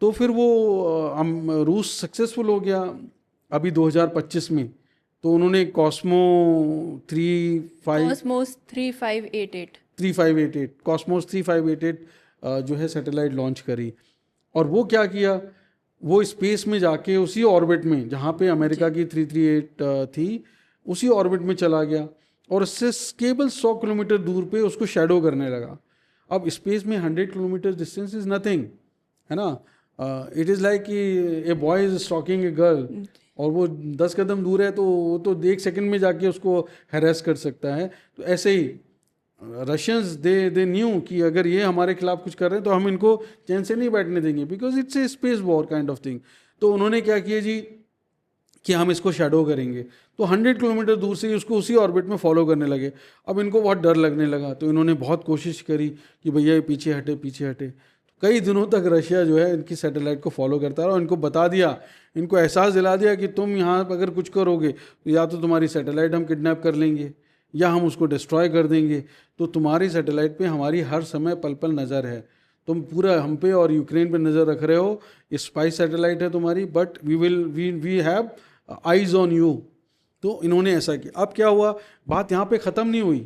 तो फिर वो रूस सक्सेसफुल हो गया अभी 2025 में। तो उन्होंने कॉस्मोस 3588 जो है सैटेलाइट लॉन्च करी। और वो क्या किया, वो स्पेस में जाके उसी ऑर्बिट में जहाँ पे अमेरिका की 338 थी, उसी ऑर्बिट में चला गया और इससे केवल 100 किलोमीटर दूर पे उसको शैडो करने लगा। अब स्पेस में 100 किलोमीटर डिस्टेंस इज़ नथिंग, है ना। इट इज़ लाइक कि a boy is stalking a girl, और वो 10 कदम दूर है तो वो तो 1 सेकंड में जाके उसको हैरेस कर सकता है। तो ऐसे ही रशियंस दे न्यू कि अगर ये हमारे खिलाफ कुछ कर रहे हैं तो हम इनको चैन से नहीं बैठने देंगे, because it's a space war kind of thing. तो उन्होंने क्या किया जी कि हम इसको शैडो करेंगे, तो 100 किलोमीटर दूर से ही उसको उसी ऑर्बिट में फॉलो करने लगे। अब इनको बहुत डर लगने लगा, तो इन्होंने बहुत कोशिश करी कि भैया ये पीछे हटे पीछे हटे। कई दिनों तक रशिया जो है इनकी सैटेलाइट को फॉलो करता रहा और इनको बता दिया, इनको एहसास दिला दिया कि तुम यहाँ अगर कुछ करोगे तो या तो तुम्हारी सैटेलाइट हम किडनैप कर लेंगे या हम उसको डिस्ट्रॉय कर देंगे, तो तुम्हारी सैटेलाइट पे हमारी हर समय पल पल नज़र है। तुम पूरा हम पे और यूक्रेन पे नज़र रख रहे हो, ये स्पाई सैटेलाइट है तुम्हारी, but we have eyes on you. तो इन्होंने ऐसा किया। अब क्या हुआ, बात यहाँ पे ख़त्म नहीं हुई।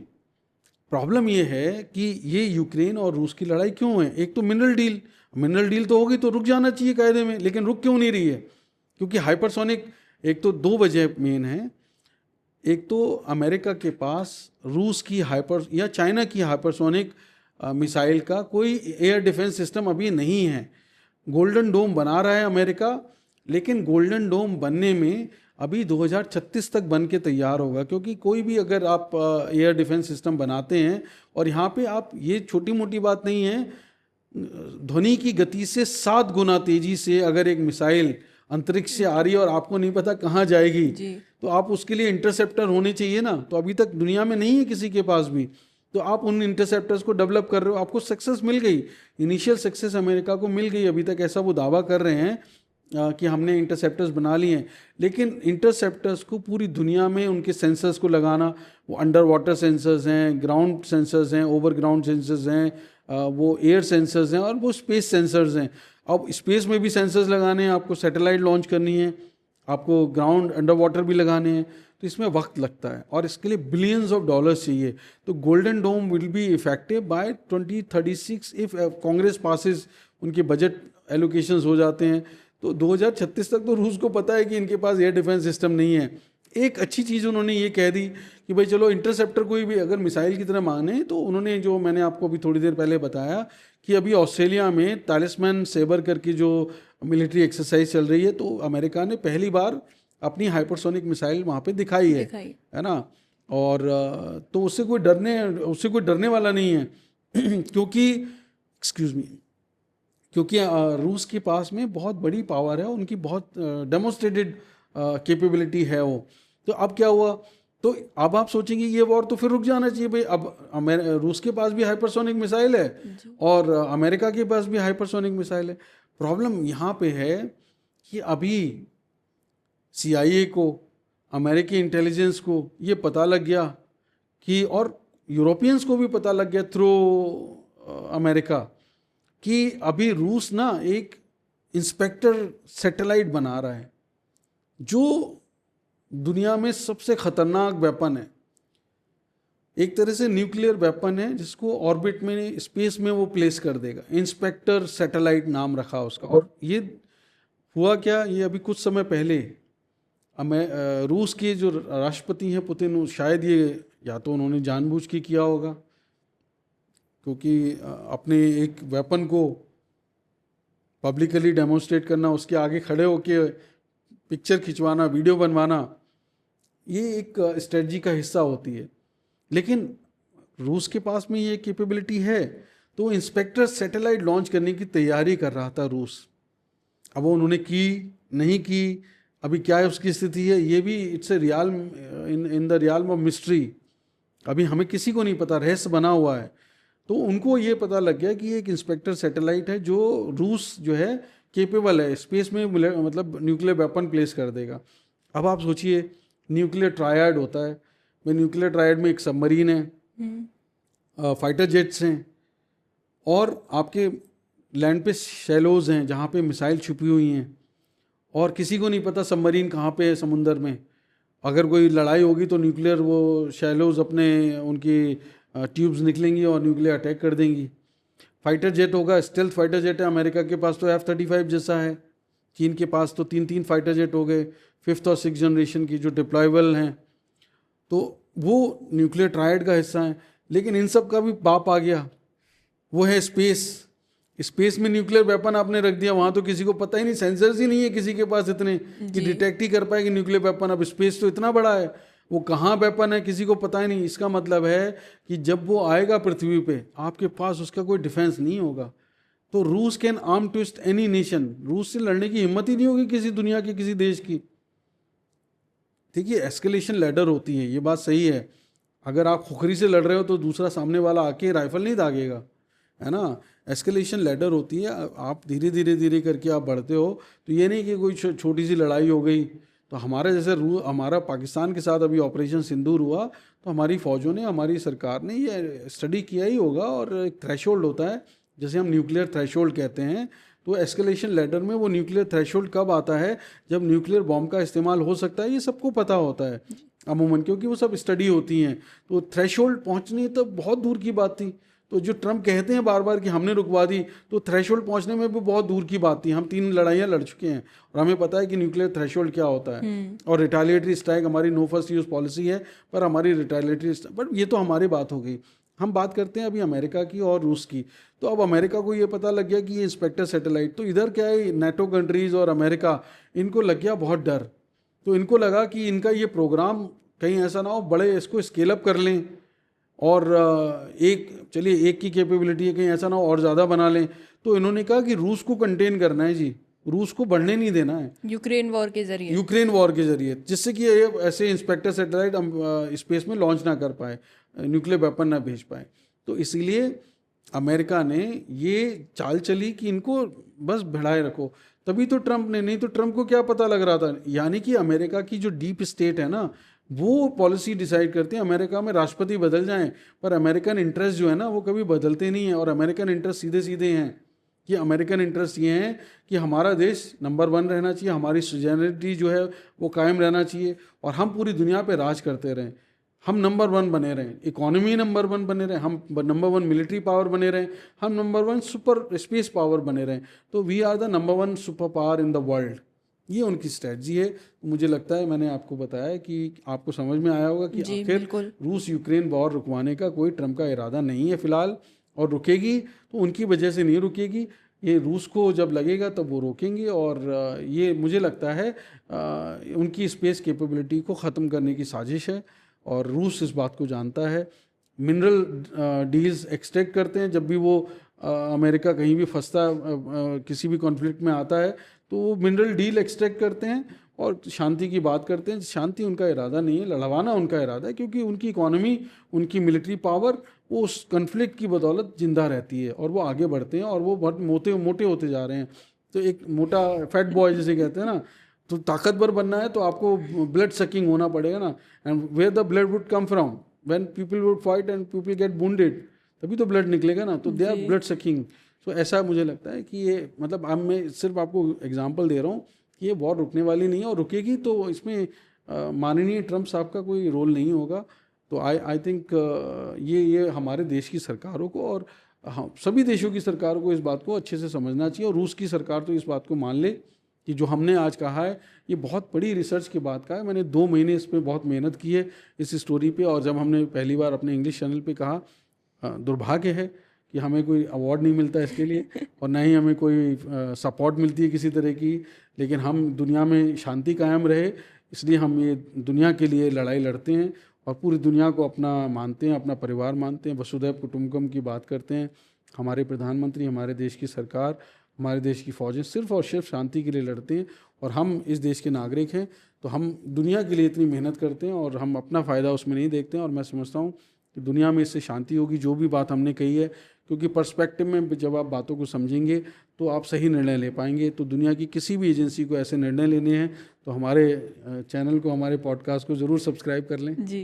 प्रॉब्लम ये है कि ये यूक्रेन और रूस की लड़ाई क्यों है। एक तो मिनरल डील तो होगी तो रुक जाना चाहिए कायदे में, लेकिन रुक क्यों नहीं रही है? क्योंकि हाइपरसोनिक, एक तो दो वजह मेन है। एक तो अमेरिका के पास रूस की हाइपर या चाइना की हाइपरसोनिक मिसाइल का कोई एयर डिफेंस सिस्टम अभी नहीं है। गोल्डन डोम बना रहा है अमेरिका, लेकिन गोल्डन डोम बनने में अभी 2036 तक बन के तैयार होगा। क्योंकि कोई भी अगर आप एयर डिफेंस सिस्टम बनाते हैं, और यहाँ पे आप, ये छोटी मोटी बात नहीं है, ध्वनि की गति से 7 गुना तेजी से अगर एक मिसाइल अंतरिक्ष से आ रही है और आपको नहीं पता कहाँ जाएगी, तो आप उसके लिए इंटरसेप्टर होने चाहिए ना। तो अभी तक दुनिया में नहीं है किसी के पास भी, तो आप उन इंटरसेप्टर्स को डेवलप कर रहे हो, आपको सक्सेस मिल गई, इनिशियल सक्सेस अमेरिका को मिल गई। अभी तक ऐसा वो दावा कर रहे हैं कि हमने इंटरसेप्टर्स बना लिए हैं, लेकिन इंटरसेप्टर्स को पूरी दुनिया में उनके सेंसर्स को लगाना, वो अंडर वाटर सेंसर्स हैं, ग्राउंड सेंसर्स हैं, ओवर ग्राउंड सेंसर्स हैं, वो एयर सेंसर्स हैं और वो स्पेस सेंसर्स हैं। अब स्पेस में भी सेंसर्स लगाने हैं, आपको सैटेलाइट लॉन्च करनी है, आपको ग्राउंड अंडर वाटर भी लगाने हैं, तो इसमें वक्त लगता है और इसके लिए बिलियंस ऑफ डॉलर्स चाहिए। तो golden dome will be effective by 2036 if Congress passes, उनके बजट एलोकेशंस हो जाते हैं तो 2036 तक तो रूस को पता है कि इनके पास एयर डिफेंस सिस्टम नहीं है। एक अच्छी चीज़ उन्होंने ये कह दी कि भाई चलो इंटरसेप्टर कोई भी अगर मिसाइल की तरह माने, तो उन्होंने, जो मैंने आपको अभी थोड़ी देर पहले बताया कि अभी ऑस्ट्रेलिया में टैलिस्मैन सेबर करके जो मिलिट्री एक्सरसाइज चल रही है, तो अमेरिका ने पहली बार अपनी हाइपरसोनिक मिसाइल वहाँ पे दिखाई है ना। और तो उससे कोई डरने वाला नहीं है क्योंकि रूस के पास में बहुत बड़ी पावर है, उनकी बहुत डेमोन्स्ट्रेटेड कैपेबिलिटी है वो। तो अब क्या हुआ, तो अब आप सोचेंगे ये वॉर तो फिर रुक जाना चाहिए भाई। अब रूस के पास भी हाइपरसोनिक मिसाइल है और अमेरिका के पास भी हाइपरसोनिक मिसाइल है। प्रॉब्लम यहाँ पे है कि अभी CIA को, अमेरिकी इंटेलिजेंस को ये पता लग गया कि, और यूरोपियंस को भी पता लग गया थ्रू अमेरिका, कि अभी रूस ना एक इंस्पेक्टर सैटेलाइट बना रहा है जो दुनिया में सबसे खतरनाक वेपन है। एक तरह से न्यूक्लियर वेपन है जिसको ऑर्बिट में, स्पेस में वो प्लेस कर देगा। इंस्पेक्टर सैटेलाइट नाम रखा उसका। और ये हुआ क्या, ये अभी कुछ समय पहले रूस के जो राष्ट्रपति हैं पुतिन, शायद ये या तो उन्होंने जानबूझ के किया होगा, क्योंकि अपने एक वेपन को पब्लिकली डेमोन्स्ट्रेट करना, उसके आगे खड़े होके पिक्चर खिंचवाना, वीडियो बनवाना, ये एक स्ट्रेटजी का हिस्सा होती है। लेकिन रूस के पास में ये कैपेबिलिटी है, तो इंस्पेक्टर सैटेलाइट लॉन्च करने की तैयारी कर रहा था रूस। अब वो उन्होंने की नहीं की, अभी क्या है उसकी स्थिति है, ये भी it's a real in the realm of mystery. अभी हमें किसी को नहीं पता, रहस्य बना हुआ है। तो उनको ये पता लग गया कि ये एक इंस्पेक्टर सैटेलाइट है जो रूस जो है केपेबल है, स्पेस में मतलब न्यूक्लियर वेपन प्लेस कर देगा। अब आप सोचिए, न्यूक्लियर ट्रायड होता है, मैं न्यूक्लियर ट्रायड में एक सबमरीन है, फाइटर जेट्स हैं, और आपके लैंड पे शैलोज हैं जहाँ पे मिसाइल छुपी हुई हैं, और किसी को नहीं पता सबमरीन कहाँ पे है समुंदर में। अगर कोई लड़ाई होगी तो न्यूक्लियर वो शैलोज अपने उनकी ट्यूब्स निकलेंगी और न्यूक्लियर अटैक कर देंगी। फाइटर जेट होगा, स्टेल्थ फाइटर जेट है, अमेरिका के पास तो F-35 जैसा है, चीन के पास तो 3 फाइटर जेट हो गए, 5th और 6th जनरेशन की जो डिप्लॉयबल हैं, तो वो न्यूक्लियर ट्रायड का हिस्सा है। लेकिन इन सब का भी बाप आ गया, वो है स्पेस में न्यूक्लियर वेपन आपने रख दिया, वहाँ तो किसी को पता ही नहीं, सेंसर्स ही नहीं है किसी के पास इतने कि डिटेक्ट ही कर पाए कि न्यूक्लियर वेपन। अब स्पेस तो इतना बड़ा है, वो कहाँ वेपन है किसी को पता ही नहीं। इसका मतलब है कि जब वो आएगा पृथ्वी पे, आपके पास उसका कोई डिफेंस नहीं होगा। तो रूस can arm twist any nation, रूस से लड़ने की हिम्मत ही नहीं होगी किसी दुनिया के किसी देश की। देखिए, एस्केलेशन लैडर होती है, ये बात सही है। अगर आप खुखरी से लड़ रहे हो तो दूसरा सामने वाला आके राइफल नहीं दागेगा, है ना। एस्केलेशन लैडर होती है, आप धीरे करके आप बढ़ते हो। तो ये नहीं कि कोई छोटी सी लड़ाई हो गई तो हमारे जैसे हमारा पाकिस्तान के साथ अभी ऑपरेशन सिंदूर हुआ, तो हमारी फ़ौजों ने, हमारी सरकार ने ये स्टडी किया ही होगा, और एक थ्रेशोल्ड होता है जैसे हम न्यूक्लियर थ्रेशोल्ड कहते हैं, तो एस्केलेशन लैडर में वो न्यूक्लियर थ्रेशोल्ड कब आता है, जब न्यूक्लियर बॉम्ब का इस्तेमाल हो सकता है, ये सबको पता होता है अमूमन, क्योंकि वो सब स्टडी होती हैं। तो थ्रेशोल्ड पहुंचनी तो बहुत दूर की बात थी। तो जो ट्रम्प कहते हैं बार बार कि हमने रुकवा दी, तो थ्रेशोल्ड पहुंचने में भी बहुत दूर की बात थी। हम 3 लड़ाइयाँ लड़ चुके हैं और हमें पता है कि न्यूक्लियर थ्रेशोल्ड क्या होता है। और रिटालिएटरी स्ट्राइक हमारी नो फर्स्ट यूज पॉलिसी है, पर हमारी रिटालिएटरी, बट ये तो हमारी बात हो गई। हम बात करते हैं अभी अमेरिका की और रूस की। तो अब अमेरिका को ये पता लग गया कि ये इंस्पेक्टर सैटेलाइट, तो इधर क्या है, नेटो कंट्रीज़ और अमेरिका, इनको लग गया बहुत डर। तो इनको लगा कि इनका ये प्रोग्राम कहीं ऐसा ना हो बड़े इसको स्केल अप कर लें, और चलिए एक की कैपेबिलिटी है, कहीं ऐसा ना हो और ज़्यादा बना लें। तो इन्होंने कहा कि रूस को कंटेन करना है जी, रूस को बढ़ने नहीं देना है यूक्रेन वॉर के जरिए, जिससे कि ये ऐसे इंस्पेक्टर सैटेलाइट स्पेस में लॉन्च ना कर पाए, न्यूक्लियर वेपन ना भेज पाए। तो इसीलिए अमेरिका ने ये चाल चली कि इनको बस भिड़ाए रखो। तभी तो ट्रंप ने, नहीं तो ट्रंप को क्या पता लग रहा था। यानी कि अमेरिका की जो डीप स्टेट है ना, वो पॉलिसी डिसाइड करती है। अमेरिका में राष्ट्रपति बदल जाएं, पर अमेरिकन इंटरेस्ट जो है ना, वो कभी बदलते नहीं हैं। और अमेरिकन इंटरेस्ट सीधे सीधे हैं कि अमेरिकन इंटरेस्ट ये हैं कि हमारा देश नंबर 1 रहना चाहिए, हमारी सुजैनिटी जो है वो कायम रहना चाहिए, और हम पूरी दुनिया पे राज करते रहें। हम नंबर 1 बने रहें, इकोनॉमी नंबर 1 बने रहें, हम नंबर 1 मिलिट्री पावर बने रहें, हम नंबर 1 सुपर स्पेस पावर बने रहें। तो we are the number 1 super power in the world. ये उनकी स्ट्रेटजी है। मुझे लगता है मैंने आपको बताया कि आपको समझ में आया होगा कि आखिर रूस यूक्रेन वॉर रुकवाने का कोई ट्रंप का इरादा नहीं है फिलहाल, और रुकेगी तो उनकी वजह से नहीं रुकेगी। ये रूस को जब लगेगा तब वो रोकेंगे, और ये मुझे लगता है उनकी स्पेस कैपेबिलिटी को ख़त्म करने की साजिश है, और रूस इस बात को जानता है। मिनरल डील्स एक्सट्रैक्ट करते हैं जब भी वो अमेरिका कहीं भी फंसता किसी भी कॉन्फ्लिक्ट में आता है, तो वो मिनरल डील एक्सट्रैक्ट करते हैं और शांति की बात करते हैं। शांति उनका इरादा नहीं है, लड़वाना उनका इरादा है, क्योंकि उनकी इकोनॉमी, उनकी मिलिट्री पावर वो उस कन्फ्लिक्ट की बदौलत जिंदा रहती है, और वो आगे बढ़ते हैं, और वो बहुत मोटे होते जा रहे हैं। तो एक मोटा फैट बॉय जिसे कहते हैं ना, तो ताकतवर बनना है तो आपको ब्लड सकिंग होना पड़ेगा ना। And where the blood would come from, when people would fight and people get wounded, तभी तो ब्लड निकलेगा ना। तो they are blood sucking. So ऐसा मुझे लगता है कि ये, मतलब अब मैं सिर्फ आपको एग्जांपल दे रहा हूँ कि ये वॉर रुकने वाली नहीं है, और रुकेगी तो इसमें माननीय ट्रंप साहब का कोई रोल नहीं होगा। तो आई थिंक ये हमारे देश की सरकारों को, और हाँ, सभी देशों की सरकारों को इस बात को अच्छे से समझना चाहिए। और रूस की सरकार तो इस बात को मान ले कि जो हमने आज कहा है ये बहुत बड़ी रिसर्च के बाद का है। मैंने 2 महीने इस पर बहुत मेहनत की है इस स्टोरी पे, और जब हमने पहली बार अपने इंग्लिश चैनल पे कहा, दुर्भाग्य है कि हमें कोई अवार्ड नहीं मिलता इसके लिए, और ना ही हमें कोई सपोर्ट मिलती है किसी तरह की, लेकिन हम दुनिया में शांति कायम रहे इसलिए हम ये दुनिया के लिए लड़ाई लड़ते हैं, और पूरी दुनिया को अपना मानते हैं, अपना परिवार मानते हैं, वसुधैव कुटुंबकम की बात करते हैं। हमारे प्रधानमंत्री, हमारे देश की सरकार, हमारे देश की फ़ौजें सिर्फ़ और सिर्फ शांति के लिए लड़ते हैं, और हम इस देश के नागरिक हैं। तो हम दुनिया के लिए इतनी मेहनत करते हैं, और हम अपना फ़ायदा उसमें नहीं देखते हैं। और मैं समझता हूँ कि दुनिया में इससे शांति होगी, जो भी बात हमने कही है, क्योंकि पर्सपेक्टिव में जब आप बातों को समझेंगे तो आप सही निर्णय ले पाएंगे। तो दुनिया की किसी भी एजेंसी को ऐसे निर्णय लेने हैं तो हमारे चैनल को, हमारे पॉडकास्ट को ज़रूर सब्सक्राइब कर लें जी।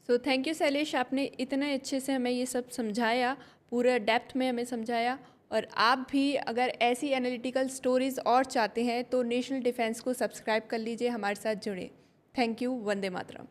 सो थैंक यू शैलेश, आपने इतने अच्छे से हमें ये सब समझाया, पूरा डेप्थ में हमें समझाया। और आप भी अगर ऐसी एनालिटिकल स्टोरीज़ और चाहते हैं तो नेशनल डिफेंस को सब्सक्राइब कर लीजिए, हमारे साथ जुड़े। Thank you. वंदे मातरम।